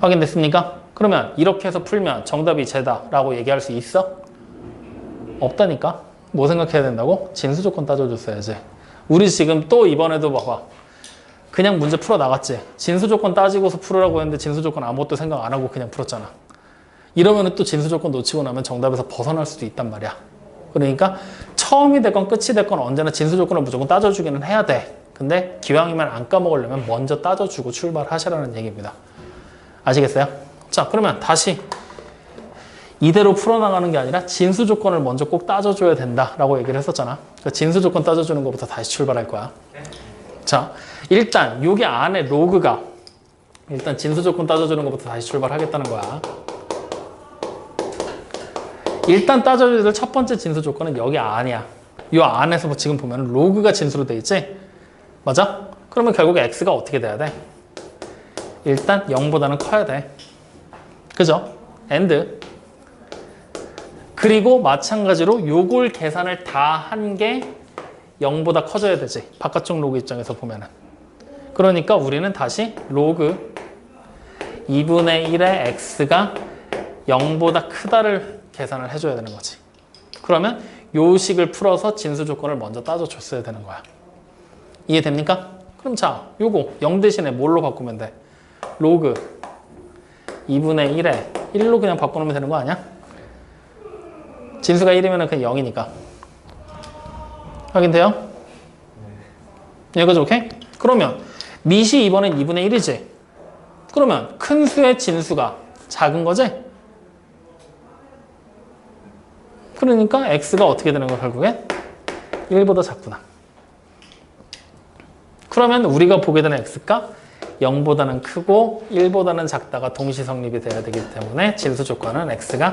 확인됐습니까? 그러면 이렇게 해서 풀면 정답이 쟤다 라고 얘기할 수 있어? 없다니까? 뭐 생각해야 된다고? 진수 조건 따져줬어야지. 우리 지금 또 이번에도 봐봐. 그냥 문제 풀어 나갔지. 진수 조건 따지고서 풀으라고 했는데 진수 조건 아무것도 생각 안 하고 그냥 풀었잖아. 이러면 또 진수 조건 놓치고 나면 정답에서 벗어날 수도 있단 말이야. 그러니까 처음이 됐건 끝이 됐건 언제나 진수 조건을 무조건 따져주기는 해야 돼. 근데 기왕이면 안 까먹으려면 먼저 따져주고 출발하시라는 얘기입니다. 아시겠어요? 자, 그러면 다시 이대로 풀어나가는 게 아니라 진수 조건을 먼저 꼭 따져줘야 된다라고 얘기를 했었잖아. 그러니까 진수 조건 따져주는 것부터 다시 출발할 거야. 자, 일단 여기 안에 로그가 일단 진수 조건 따져주는 것부터 다시 출발하겠다는 거야. 일단 따져줘야 될 첫 번째 진수 조건은 여기 안이야. 이 안에서 뭐 지금 보면 로그가 진수로 돼 있지? 맞아? 그러면 결국 x가 어떻게 돼야 돼? 일단 0보다는 커야 돼. 그죠? and 그리고 마찬가지로 요걸 계산을 다 한 게 0보다 커져야 되지. 바깥쪽 로그 입장에서 보면은. 그러니까 우리는 다시 로그 2분의 1의 x가 0보다 크다를 계산을 해줘야 되는 거지. 그러면 요 식을 풀어서 진수 조건을 먼저 따져줬어야 되는 거야. 이해됩니까? 그럼 자, 요거 0 대신에 뭘로 바꾸면 돼? 로그 2분의 1에 1로 그냥 바꿔놓으면 되는 거 아니야? 진수가 1이면 그냥 0이니까. 확인돼요? 여기까지 오케이? 그러면 밑이 이번엔 2분의 1이지? 그러면 큰 수의 진수가 작은 거지? 그러니까 x가 어떻게 되는 거야 결국엔? 1보다 작구나. 그러면 우리가 보게 되는 x가 0보다는 크고 1보다는 작다가 동시 성립이 돼야 되기 때문에 진수 조건은 x가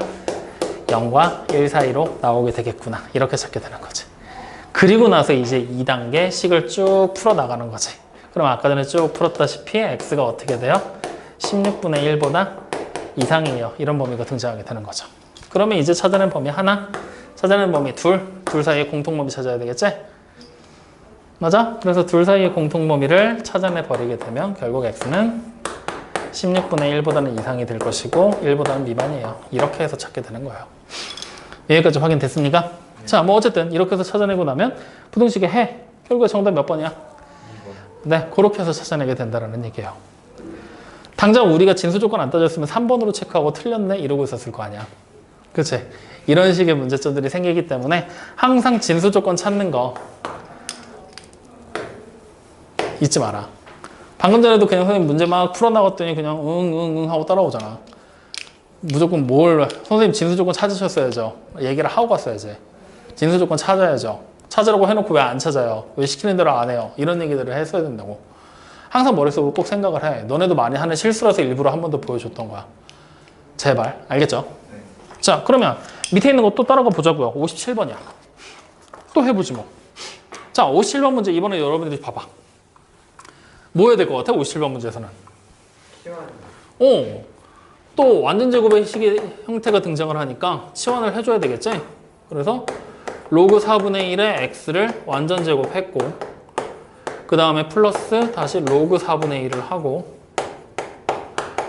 0과 1 사이로 나오게 되겠구나. 이렇게 찾게 되는 거지. 그리고 나서 이제 2단계 식을 쭉 풀어나가는 거지. 그럼 아까 전에 쭉 풀었다시피 x가 어떻게 돼요? 16분의 1보다 이상이에요. 이런 범위가 등장하게 되는 거죠. 그러면 이제 찾아낸 범위 하나, 찾아낸 범위 둘 사이의 공통범위 찾아야 되겠지? 맞아? 그래서 둘 사이의 공통범위를 찾아내 버리게 되면 결국 x는 16분의 1보다는 이상이 될 것이고 1보다는 미만이에요. 이렇게 해서 찾게 되는 거예요. 여기까지 확인됐습니까? 네. 자, 뭐 어쨌든 이렇게 해서 찾아내고 나면 부등식의 해. 결국에 정답 몇 번이야? 2번. 네, 그렇게 해서 찾아내게 된다는 얘기예요. 당장 우리가 진수 조건 안 따졌으면 3번으로 체크하고 틀렸네 이러고 있었을 거 아니야. 그치? 이런 식의 문제점들이 생기기 때문에 항상 진수 조건 찾는 거 잊지 마라. 방금 전에도 그냥 선생님 문제 막 풀어나갔더니 그냥 응 하고 따라오잖아. 무조건 선생님 진수 조건 찾으셨어야죠. 얘기를 하고 갔어야지. 진수 조건 찾아야죠. 찾으라고 해놓고 왜 안 찾아요? 왜 시키는 대로 안 해요? 이런 얘기들을 했어야 된다고. 항상 머릿속으로 꼭 생각을 해. 너네도 많이 하는 실수라서 일부러 한 번 더 보여줬던 거야. 제발. 알겠죠? 네. 자, 그러면 밑에 있는 거 또 따라가 보자고요. 57번이야. 또 해보지 뭐. 자, 57번 문제 이번에 여러분들이 봐봐. 뭐 해야 될 것 같아? 57번 문제에서는. 키워야 또 완전 제곱의 식의 형태가 등장을 하니까 치환을 해줘야 되겠지? 그래서 로그 4분의 1의 x를 완전 제곱했고 그 다음에 플러스 다시 로그 4분의 1을 하고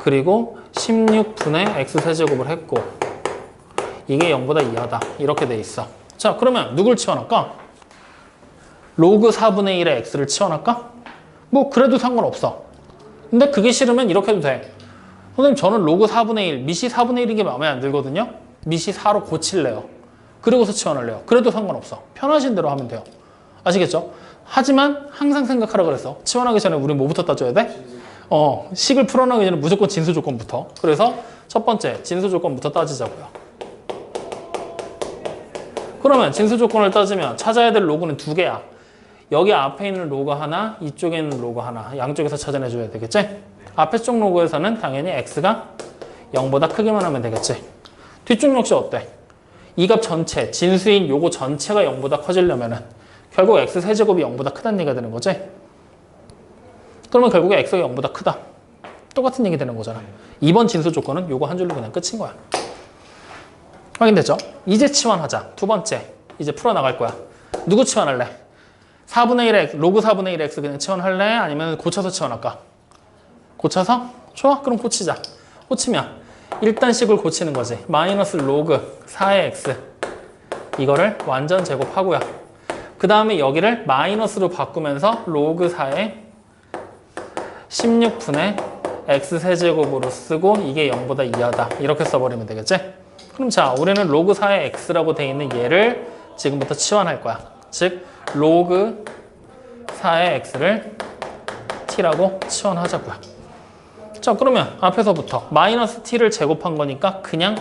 그리고 16분의 x 세제곱을 했고 이게 0보다 이하다 이렇게 돼 있어. 자, 그러면 누굴 치환할까? 로그 4분의 1의 x를 치환할까? 뭐 그래도 상관없어. 근데 그게 싫으면 이렇게 해도 돼. 선생님 저는 로그 4분의 1, 미시 4분의 1인 게 마음에 안 들거든요. 미시 4로 고칠래요. 그리고서 치환할래요. 그래도 상관없어. 편하신 대로 하면 돼요. 아시겠죠? 하지만 항상 생각하라 그랬어. 치환하기 전에 우리 뭐부터 따져야 돼? 식을 풀어나가기 전에 무조건 진수 조건부터. 그래서 첫 번째 진수 조건부터 따지자고요. 그러면 진수 조건을 따지면 찾아야 될 로그는 두 개야. 여기 앞에 있는 로그 하나, 이쪽에 있는 로그 하나. 양쪽에서 찾아내줘야 되겠지? 앞에 쪽 로그에서는 당연히 x가 0보다 크기만 하면 되겠지. 뒤쪽 역시 어때? 이 값 전체, 진수인 요거 전체가 0보다 커지려면은 결국 x 세제곱이 0보다 크다는 얘기가 되는 거지? 그러면 결국에 x가 0보다 크다. 똑같은 얘기 되는 거잖아. 이번 진수 조건은 요거 한 줄로 그냥 끝인 거야. 확인됐죠? 이제 치환하자. 두 번째. 이제 풀어나갈 거야. 누구 치환할래? 4분의 1의 x, 로그 4분의 1의 x 그냥 치환할래? 아니면 고쳐서 치환할까? 고쳐서? 좋아. 그럼 고치자. 고치면 일단 식을 고치는 거지. 마이너스 로그 4의 x 이거를 완전 제곱하고요. 그 다음에 여기를 마이너스로 바꾸면서 로그 4의 16분의 x 세제곱으로 쓰고 이게 0보다 이하다. 이렇게 써버리면 되겠지? 그럼 자, 우리는 로그 4의 x라고 돼 있는 얘를 지금부터 치환할 거야. 즉 로그 4의 x를 t라고 치환하자고요. 자, 그러면 앞에서부터 마이너스 t를 제곱한 거니까 그냥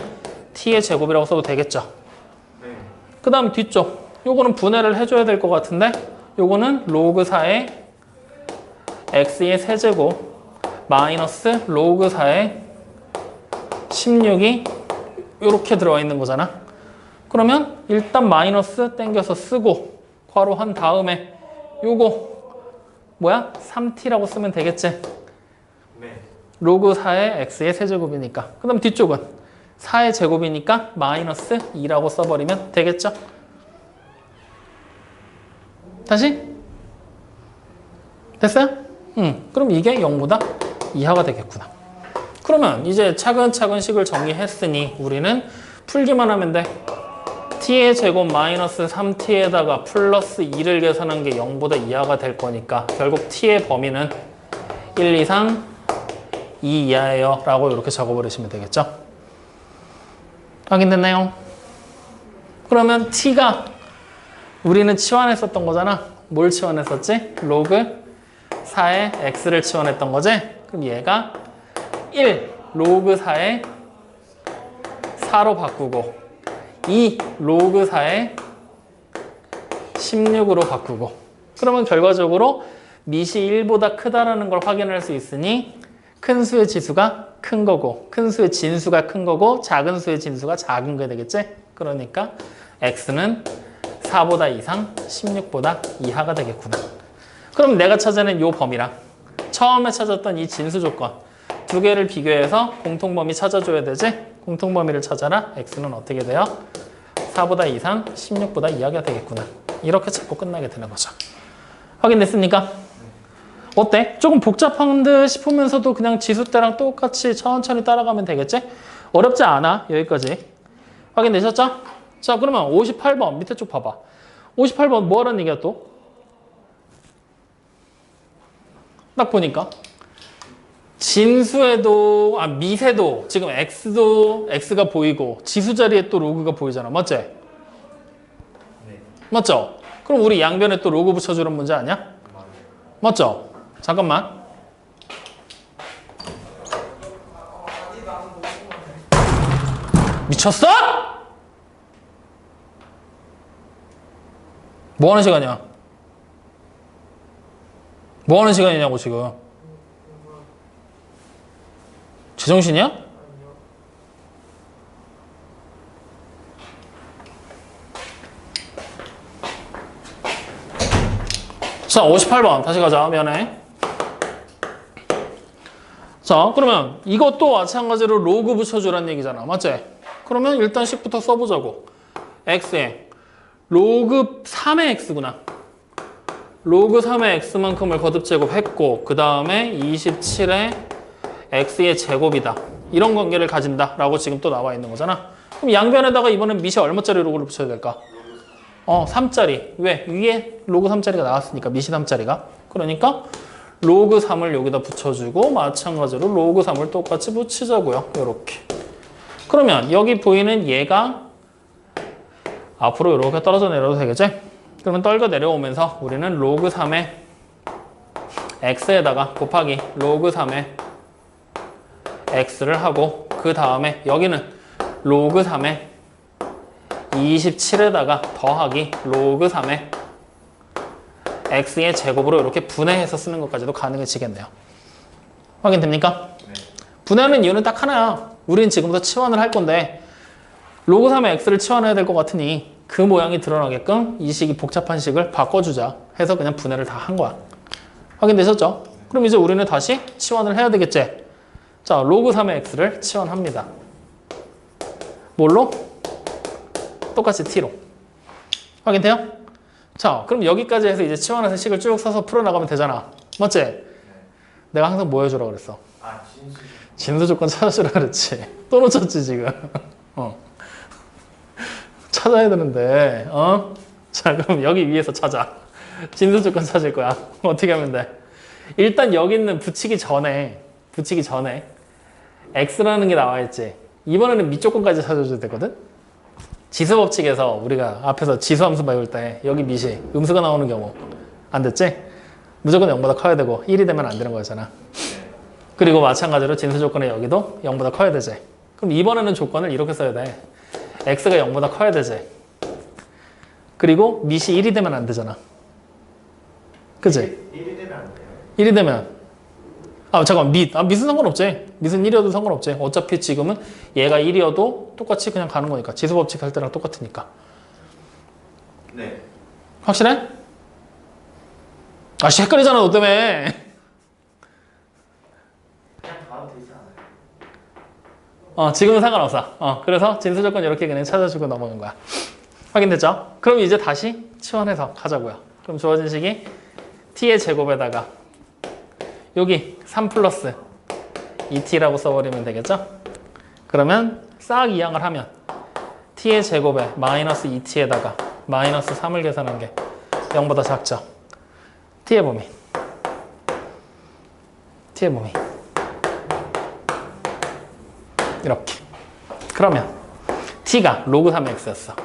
t의 제곱이라고 써도 되겠죠. 그 다음 뒤쪽 요거는 분해를 해줘야 될 것 같은데 요거는 로그 4의 x의 세제곱 마이너스 로그 4의 16이 요렇게 들어와 있는 거잖아. 그러면 일단 마이너스 땡겨서 쓰고 괄호 한 다음에 요거 뭐야? 3t라고 쓰면 되겠지. 로그 4의 x의 세제곱이니까. 그 다음 뒤쪽은 4의 제곱이니까 마이너스 2라고 써버리면 되겠죠? 다시? 됐어요? 그럼 이게 0보다 이하가 되겠구나. 그러면 이제 차근차근 식을 정리했으니 우리는 풀기만 하면 돼. t의 제곱 마이너스 3t에다가 플러스 2를 계산한 게 0보다 이하가 될 거니까 결국 t의 범위는 1 이상 2 이하예요 라고 이렇게 적어버리시면 되겠죠. 확인됐나요? 그러면 t가 우리는 치환했었던 거잖아. 뭘 치환했었지? 로그 4의 x를 치환했던 거지? 그럼 얘가 1 로그 4의 4로 바꾸고 2 로그 4의 16으로 바꾸고 그러면 결과적으로 미시 1보다 크다라는 걸 확인할 수 있으니 큰 수의 지수가 큰 거고 큰 수의 진수가 큰 거고 작은 수의 진수가 작은 거 되겠지? 그러니까 x는 4보다 이상 16보다 이하가 되겠구나. 그럼 내가 찾아낸 이 범위랑 처음에 찾았던 이 진수 조건 두 개를 비교해서 공통범위 찾아줘야 되지? 공통범위를 찾아라. x는 어떻게 돼요? 4보다 이상 16보다 이하가 되겠구나. 이렇게 찾고 끝나게 되는 거죠. 확인됐습니까? 어때? 조금 복잡한 듯 싶으면서도 그냥 지수 때랑 똑같이 천천히 따라가면 되겠지? 어렵지 않아. 여기까지. 확인되셨죠? 자, 그러면 58번 밑에 쪽 봐봐. 58번 뭐 하라는 얘기야 또? 딱 보니까 진수에도 미세도 지금 x도 x가 보이고 지수 자리에 또 로그가 보이잖아. 맞지? 네. 맞죠? 그럼 우리 양변에 또 로그 붙여주는 문제 아니야? 맞죠? 잠깐만. 미쳤어? 뭐 하는 시간이야? 뭐 하는 시간이냐고 지금. 제정신이야? 자, 58번 다시 가자. 미안해. 자, 그러면 이것도 마찬가지로 로그 붙여주란 얘기잖아. 맞지? 그러면 일단 식부터 써보자고. x에 로그 3의 x구나. 로그 3의 x만큼을 거듭 제곱했고 그 다음에 27의 x의 제곱이다. 이런 관계를 가진다 라고 지금 또 나와 있는 거잖아. 그럼 양변에다가 이번엔 밑에 얼마짜리 로그를 붙여야 될까? 3짜리. 왜? 위에 로그 3짜리가 나왔으니까 밑이 3짜리가. 그러니까 로그 3을 여기다 붙여주고 마찬가지로 로그 3을 똑같이 붙이자고요. 이렇게. 그러면 여기 보이는 얘가 앞으로 이렇게 떨어져 내려도 되겠지? 그러면 떨궈 내려오면서 우리는 로그 3의 x에다가 곱하기 로그 3의 x를 하고 그 다음에 여기는 로그 3의 27에다가 더하기 로그 3의 x의 제곱으로 이렇게 분해해서 쓰는 것까지도 가능해지겠네요. 확인됩니까? 네. 분해하는 이유는 딱 하나야. 우린 지금부터 치환을 할 건데 로그 3의 x를 치환해야 될 것 같으니 그 모양이 드러나게끔 이 식이 복잡한 식을 바꿔주자 해서 그냥 분해를 다 한 거야. 확인되셨죠? 그럼 이제 우리는 다시 치환을 해야 되겠지? 자, 로그 3의 x를 치환합니다. 뭘로? 똑같이 t로. 확인돼요? 자, 그럼 여기까지 해서 이제 치환해서 식을 쭉 써서 풀어나가면 되잖아. 맞지? 네. 내가 항상 뭐 해주라 그랬어? 아, 진수. 진수 조건 찾아주라 그랬지. 또 놓쳤지 지금. 찾아야 되는데. 자, 그럼 여기 위에서 찾아. 진수 조건 찾을 거야. 어떻게 하면 돼? 일단 여기 있는 붙이기 전에 x라는 게 나와 있지. 이번에는 밑조건까지 찾아줘야 되거든. 지수 법칙에서 우리가 앞에서 지수함수 배울 때 여기 밑이 음수가 나오는 경우 안 됐지? 무조건 0보다 커야 되고 1이 되면 안 되는 거잖아. 그리고 마찬가지로 진수 조건에 여기도 0보다 커야 되지. 그럼 이번에는 조건을 이렇게 써야 돼. x가 0보다 커야 되지. 그리고 밑이 1이 되면 안 되잖아. 그치? 1이 되면 안 돼요. 1이 되면 잠깐만 밑은 상관없지. 밑은 1이어도 상관없지. 어차피 지금은 얘가 1이어도 똑같이 그냥 가는 거니까. 지수 법칙 할 때랑 똑같으니까. 네. 확실해? 아씨 헷갈리잖아 너 때문에. 그냥 가도 되지 않아요? 지금은 상관없어. 그래서 진수 조건 이렇게 그냥 찾아주고 넘어간 거야. 확인됐죠? 그럼 이제 다시 치환해서 가자고요. 그럼 주어진 식이 t의 제곱에다가 여기 3 플러스 2t라고 써버리면 되겠죠? 그러면 싹 이항을 하면 t의 제곱에 마이너스 2t에다가 마이너스 3을 계산한 게 0보다 작죠? t의 범위 이렇게. 그러면 t가 로그 3의 x였어.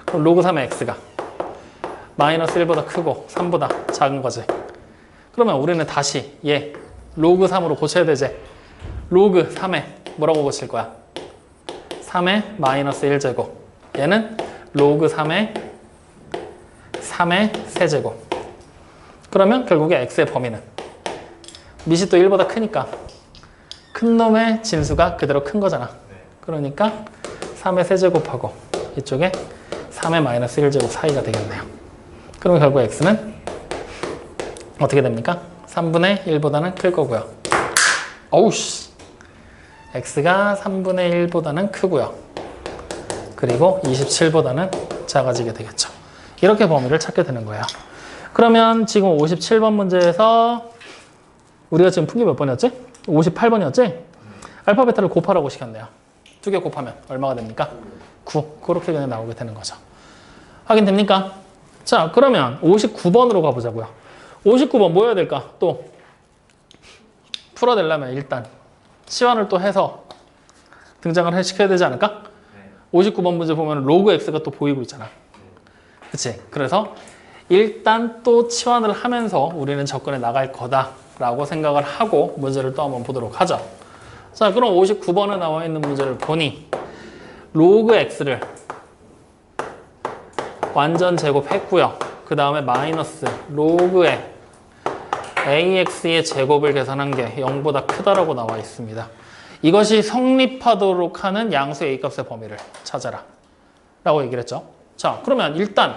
그럼 로그 3의 x가 마이너스 1보다 크고 3보다 작은 거지. 그러면 우리는 다시 얘 로그 3으로 고쳐야 되지. 로그 3에 뭐라고 고칠 거야? 3의 마이너스 1제곱. 얘는 로그 3의 세제곱. 그러면 결국에 x의 범위는 밑이 또 1보다 크니까 큰 놈의 진수가 그대로 큰 거잖아. 그러니까 3의 세제곱하고 이쪽에 3의 마이너스 1제곱 사이가 되겠네요. 그러면 결국 x는 어떻게 됩니까? 3분의 1보다는 클 거고요. 어우씨. x가 3분의 1보다는 크고요. 그리고 27보다는 작아지게 되겠죠. 이렇게 범위를 찾게 되는 거예요. 그러면 지금 57번 문제에서 우리가 지금 풀기 몇 번이었지? 58번이었지? 알파 베타를 곱하라고 시켰네요. 두 개 곱하면 얼마가 됩니까? 9. 그렇게 그냥 나오게 되는 거죠. 확인됩니까? 자, 그러면 59번으로 가보자고요. 59번 뭐 해야 될까? 또 풀어내려면 일단 치환을 또 해서 등장을 시켜야 되지 않을까? 59번 문제 보면 로그 x가 또 보이고 있잖아. 그치? 그래서 일단 또 치환을 하면서 우리는 접근해 나갈 거다라고 생각을 하고 문제를 또 한번 보도록 하죠. 자, 그럼 59번에 나와 있는 문제를 보니 로그 x를 완전 제곱했고요. 그 다음에 마이너스 로그의 ax의 제곱을 계산한 게 0보다 크다라고 나와 있습니다. 이것이 성립하도록 하는 양수 a 값의 범위를 찾아라 라고 얘기를 했죠. 자, 그러면 일단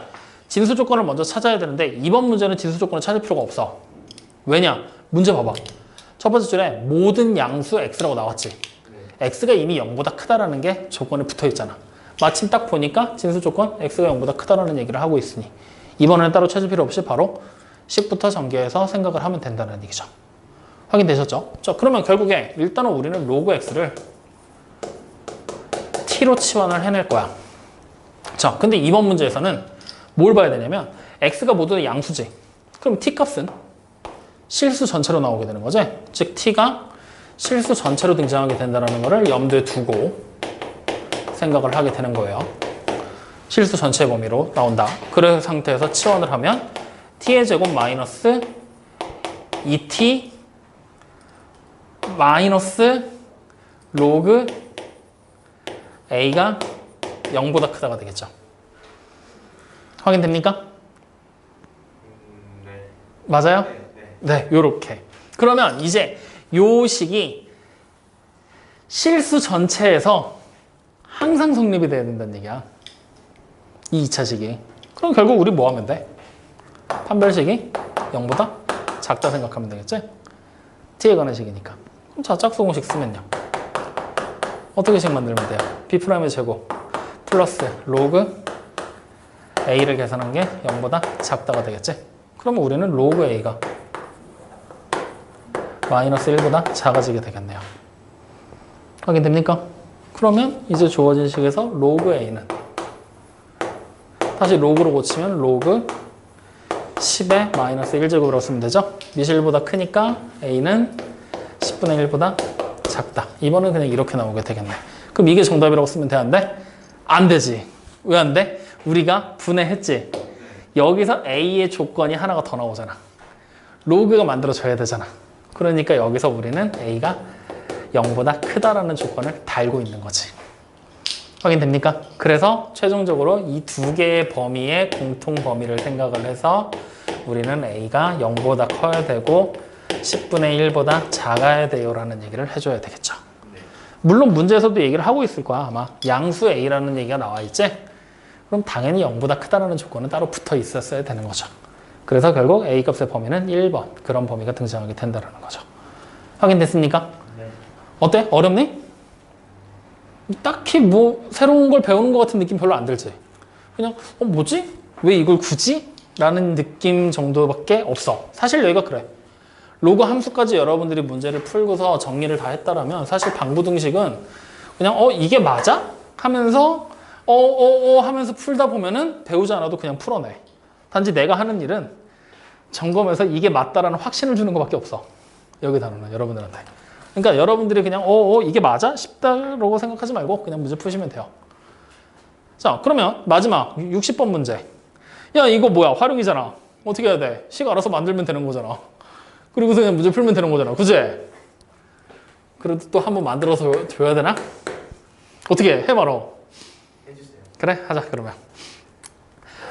진수 조건을 먼저 찾아야 되는데 이번 문제는 진수 조건을 찾을 필요가 없어. 왜냐? 문제 봐봐. 첫 번째 줄에 모든 양수 x라고 나왔지. x가 이미 0보다 크다라는 게 조건에 붙어 있잖아. 마침 딱 보니까 진수 조건 x가 0보다 크다라는 얘기를 하고 있으니 이번에는 따로 찾을 필요 없이 바로 식부터 전개해서 생각을 하면 된다는 얘기죠. 확인되셨죠? 자, 그러면 결국에 일단은 우리는 로그 x를 t로 치환을 해낼 거야. 자, 근데 이번 문제에서는 뭘 봐야 되냐면 x가 모두 양수지. 그럼 t 값은 실수 전체로 나오게 되는 거지. 즉 t가 실수 전체로 등장하게 된다는 것을 염두에 두고 생각을 하게 되는 거예요. 실수 전체 범위로 나온다. 그런 상태에서 치환을 하면 t의 제곱 마이너스 2t 마이너스 로그 a가 0보다 크다가 되겠죠. 확인됩니까? 네. 맞아요? 네. 네, 요렇게. 그러면 이제 요 식이 실수 전체에서 항상 성립이 돼야 된다는 얘기야. 이 2차식이. 그럼 결국 우리 뭐 하면 돼? 판별식이 0보다 작다 생각하면 되겠지? t에 관한 식이니까. 그럼 자, 짝수공식 쓰면요. 어떻게 식 만들면 돼요? b'의 제곱 플러스 로그 a를 계산한 게 0보다 작다가 되겠지? 그러면 우리는 로그 a가 마이너스 1보다 작아지게 되겠네요. 확인됩니까? 그러면 이제 주어진 식에서 로그 a는 다시 로그로 고치면 로그 10의 마이너스 1제곱이라고 쓰면 되죠? 미실보다 크니까 a는 10분의 1보다 작다. 이번은 그냥 이렇게 나오게 되겠네. 그럼 이게 정답이라고 쓰면 돼? 안 돼? 안 되지. 왜 안 돼? 우리가 분해했지. 여기서 a의 조건이 하나가 더 나오잖아. 로그가 만들어져야 되잖아. 그러니까 여기서 우리는 a가 0보다 크다라는 조건을 달고 있는 거지. 확인됩니까? 그래서 최종적으로 이 두 개의 범위의 공통 범위를 생각을 해서 우리는 a가 0보다 커야 되고 10분의 1보다 작아야 돼요 라는 얘기를 해줘야 되겠죠. 물론 문제에서도 얘기를 하고 있을 거야. 아마 양수 a라는 얘기가 나와 있지? 그럼 당연히 0보다 크다라는 조건은 따로 붙어 있었어야 되는 거죠. 그래서 결국 a 값의 범위는 1번 그런 범위가 등장하게 된다는 거죠. 확인됐습니까? 네. 어때? 어렵니? 딱히 뭐 새로운 걸 배우는 것 같은 느낌 별로 안 들지? 그냥 뭐지? 왜 이걸 굳이? 라는 느낌 정도밖에 없어. 사실 여기가 그래. 로그 함수까지 여러분들이 문제를 풀고서 정리를 다 했다라면 사실 방부등식은 그냥 이게 맞아? 하면서 하면서 풀다 보면은 배우지 않아도 그냥 풀어내. 단지 내가 하는 일은 점검해서 이게 맞다라는 확신을 주는 것밖에 없어. 여기 단어는 여러분들한테. 그러니까 여러분들이 그냥 이게 맞아? 싶다라고 생각하지 말고 그냥 문제 푸시면 돼요. 자, 그러면 마지막 60번 문제. 야, 이거 뭐야? 활용이잖아. 어떻게 해야 돼? 식 알아서 만들면 되는 거잖아. 그리고서 그냥 문제 풀면 되는 거잖아. 그치? 그래도 또 한번 만들어서 줘야 되나? 어떻게 해? 해봐라. 해주세요. 그래? 하자, 그러면.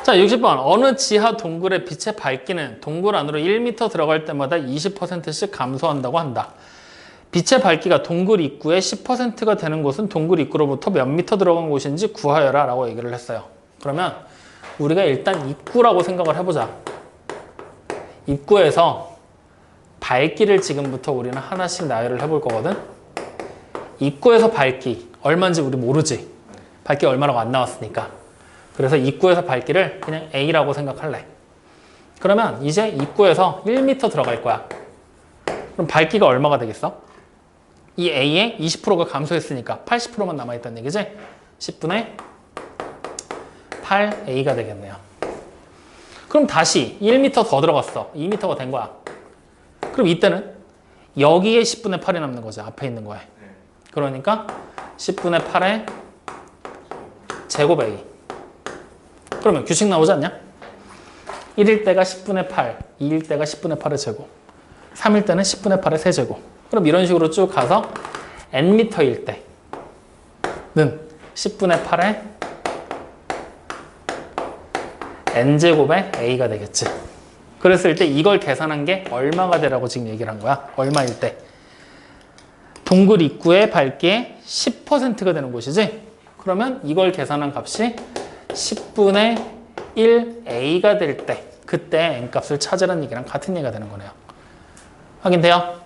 자, 60번. 어느 지하 동굴의 빛의 밝기는 동굴 안으로 1m 들어갈 때마다 20%씩 감소한다고 한다. 빛의 밝기가 동굴 입구의 10%가 되는 곳은 동굴 입구로부터 몇 미터 들어간 곳인지 구하여라 라고 얘기를 했어요. 그러면 우리가 일단 입구라고 생각을 해보자. 입구에서 밝기를 지금부터 우리는 하나씩 나열을 해볼 거거든. 입구에서 밝기 얼마인지 우리 모르지. 밝기 얼마라고 안 나왔으니까. 그래서 입구에서 밝기를 그냥 A라고 생각할래. 그러면 이제 입구에서 1m 들어갈 거야. 그럼 밝기가 얼마가 되겠어? 이 A의 20%가 감소했으니까 80%만 남아있다는 얘기지? 10분의 8A가 되겠네요. 그럼 다시 1m 더 들어갔어. 2m가 된 거야. 그럼 이때는 여기에 10분의 8이 남는 거지. 앞에 있는 거에. 그러니까 10분의 8의 제곱 A. 그러면 규칙 나오지 않냐? 1일 때가 10분의 8, 2일 때가 10분의 8의 제곱, 3일 때는 10분의 8의 세제곱. 그럼 이런 식으로 쭉 가서 nm일 때는 10분의 8의 n제곱의 a가 되겠지. 그랬을 때 이걸 계산한 게 얼마가 되라고 지금 얘기를 한 거야. 얼마일 때? 동굴 입구의 밝기의 10%가 되는 곳이지. 그러면 이걸 계산한 값이 10분의 1a가 될 때 그때 n값을 찾으라는 얘기랑 같은 얘기가 되는 거네요. 확인돼요?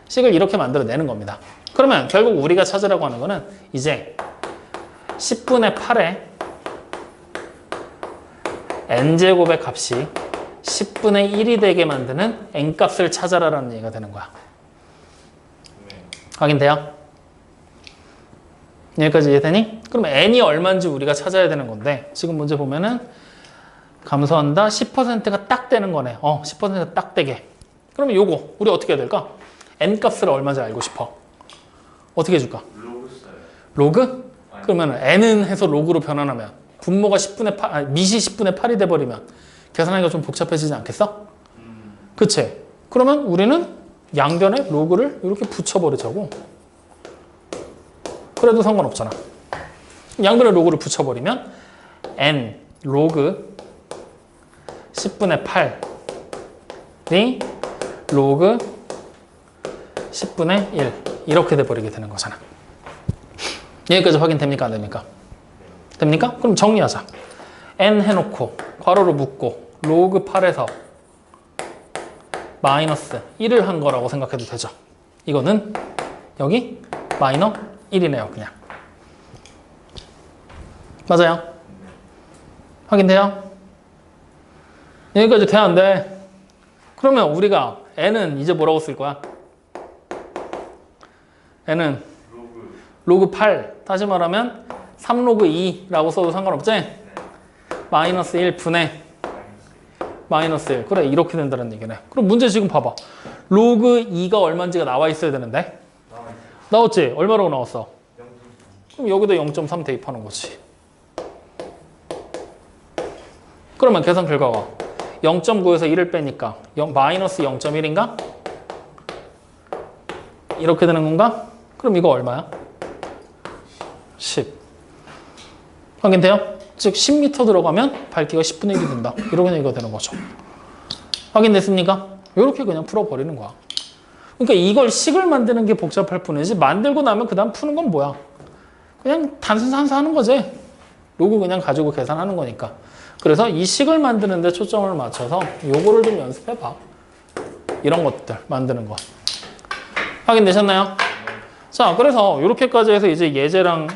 식을 이렇게 만들어내는 겁니다. 그러면 결국 우리가 찾으라고 하는 거는 이제 10분의 8에 n제곱의 값이 10분의 1이 되게 만드는 n값을 찾아라라는 얘기가 되는 거야. 확인돼요? 여기까지 이해되니? 그럼 n이 얼마인지 우리가 찾아야 되는 건데 지금 문제 보면은 감소한다 10%가 딱 되는 거네. 10%가 딱 되게. 그러면 요거 우리 어떻게 해야 될까? n값을 얼마인지 알고 싶어. 어떻게 해줄까? 로그 써요. 로그? 그러면 n은 해서 로그로 변환하면 분모가 10분의 8, 미시 10분의 8이 돼버리면 계산하기가 좀 복잡해지지 않겠어? 그치? 그러면 우리는 양변에 로그를 이렇게 붙여버리자고. 그래도 상관없잖아. 양변에 로그를 붙여버리면 n 로그 10분의 8이 로그 10분의 1 이렇게 돼버리게 되는 거잖아. 여기까지 확인됩니까? 안 됩니까? 됩니까? 그럼 정리하자. n 해놓고 괄호로 묶고 로그 8에서 마이너스 1을 한 거라고 생각해도 되죠. 이거는 여기 마이너 1이네요. 그냥. 맞아요? 확인돼요? 여기까지 돼? 안 돼? 그러면 우리가 n은 이제 뭐라고 쓸 거야? n은 로그 8 다시 말하면 3로그 2라고 써도 상관없지? 마이너스 1 분의 마이너스 1 그래 이렇게 된다는 얘기네. 그럼 문제 지금 봐봐. 로그 2가 얼마인지가 나와 있어야 되는데 나왔지? 얼마라고 나왔어? 그럼 여기다 0.3 대입하는 거지. 그러면 계산 결과가 0.9에서 1을 빼니까 마이너스 0.1인가? 이렇게 되는 건가? 그럼 이거 얼마야? 10. 확인돼요? 즉 10m 들어가면 밝기가 10분의 1이 된다. 이렇게 얘기가 되는 거죠. 확인됐습니까? 이렇게 그냥 풀어버리는 거야. 그러니까 이걸 식을 만드는 게 복잡할 뿐이지 만들고 나면 그 다음 푸는 건 뭐야? 그냥 단순 산수하는 거지. 로그 그냥 가지고 계산하는 거니까. 그래서 이 식을 만드는 데 초점을 맞춰서 요거를 좀 연습해봐. 이런 것들 만드는 거. 확인되셨나요? 자, 그래서 이렇게까지 해서 이제 예제랑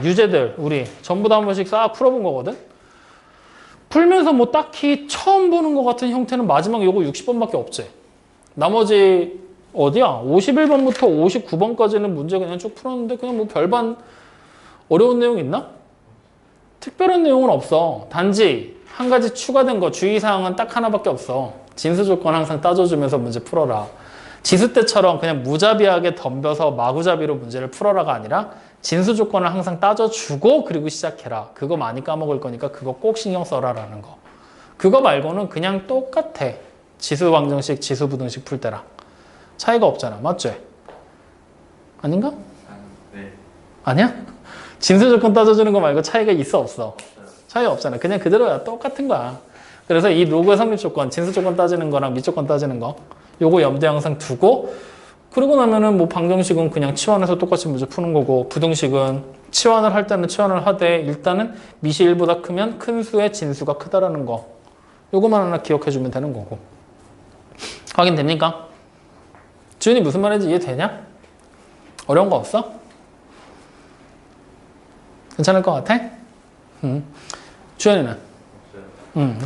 유제들 우리 전부 다 한 번씩 싹 풀어본 거거든. 풀면서 뭐 딱히 처음 보는 것 같은 형태는 마지막 요거 60번밖에 없지. 나머지 어디야? 51번부터 59번까지는 문제 그냥 쭉 풀었는데 그냥 뭐 별반 어려운 내용 있나? 특별한 내용은 없어. 단지 한 가지 추가된 거 주의사항은 딱 하나밖에 없어. 진수 조건 항상 따져주면서 문제 풀어라. 지수 때처럼 그냥 무자비하게 덤벼서 마구잡이로 문제를 풀어라가 아니라 진수 조건을 항상 따져주고 그리고 시작해라. 그거 많이 까먹을 거니까 그거 꼭 신경 써라라는 거. 그거 말고는 그냥 똑같아. 지수 방정식, 지수 부등식 풀 때랑. 차이가 없잖아. 맞지? 아닌가? 네. 아니야? 진수 조건 따져주는 거 말고 차이가 있어 없어? 차이 없잖아. 그냥 그대로야. 똑같은 거야. 그래서 이 로그의 성립 조건, 진수 조건 따지는 거랑 미조건 따지는 거 요거 염두에 항상 두고 그러고 나면은 뭐 방정식은 그냥 치환해서 똑같이 문제 푸는 거고 부등식은 치환을 할 때는 치환을 하되 일단은 미시 1보다 크면 큰 수의 진수가 크다라는 거 요거만 하나 기억해 주면 되는 거고. 확인됩니까? 지훈이 무슨 말인지 이해되냐? 어려운 거 없어? 괜찮을 것 같아? 주현이는?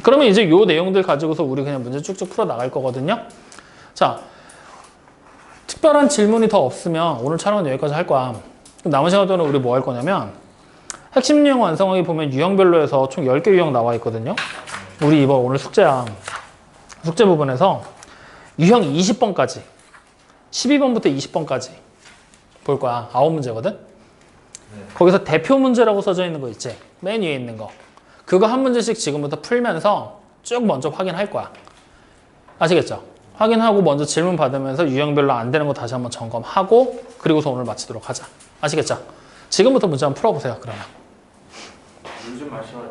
그러면 이제 요 내용들 가지고서 우리 그냥 문제 쭉쭉 풀어 나갈 거거든요. 자, 특별한 질문이 더 없으면 오늘 촬영은 여기까지 할 거야. 그럼 남은 시간 동안 우리 뭐 할 거냐면 핵심 유형 완성하기 보면 유형별로 해서 총 10개 유형 나와 있거든요. 우리 이번 오늘 숙제야. 숙제 부분에서 유형 20번까지 12번부터 20번까지 볼 거야. 9문제거든. 거기서 대표 문제라고 써져 있는 거 있지? 맨 위에 있는 거. 그거 한 문제씩 지금부터 풀면서 쭉 먼저 확인할 거야. 아시겠죠? 확인하고 먼저 질문 받으면서 유형별로 안 되는 거 다시 한번 점검하고 그리고서 오늘 마치도록 하자. 아시겠죠? 지금부터 문제 한번 풀어보세요. 그러면. 물 좀 마시면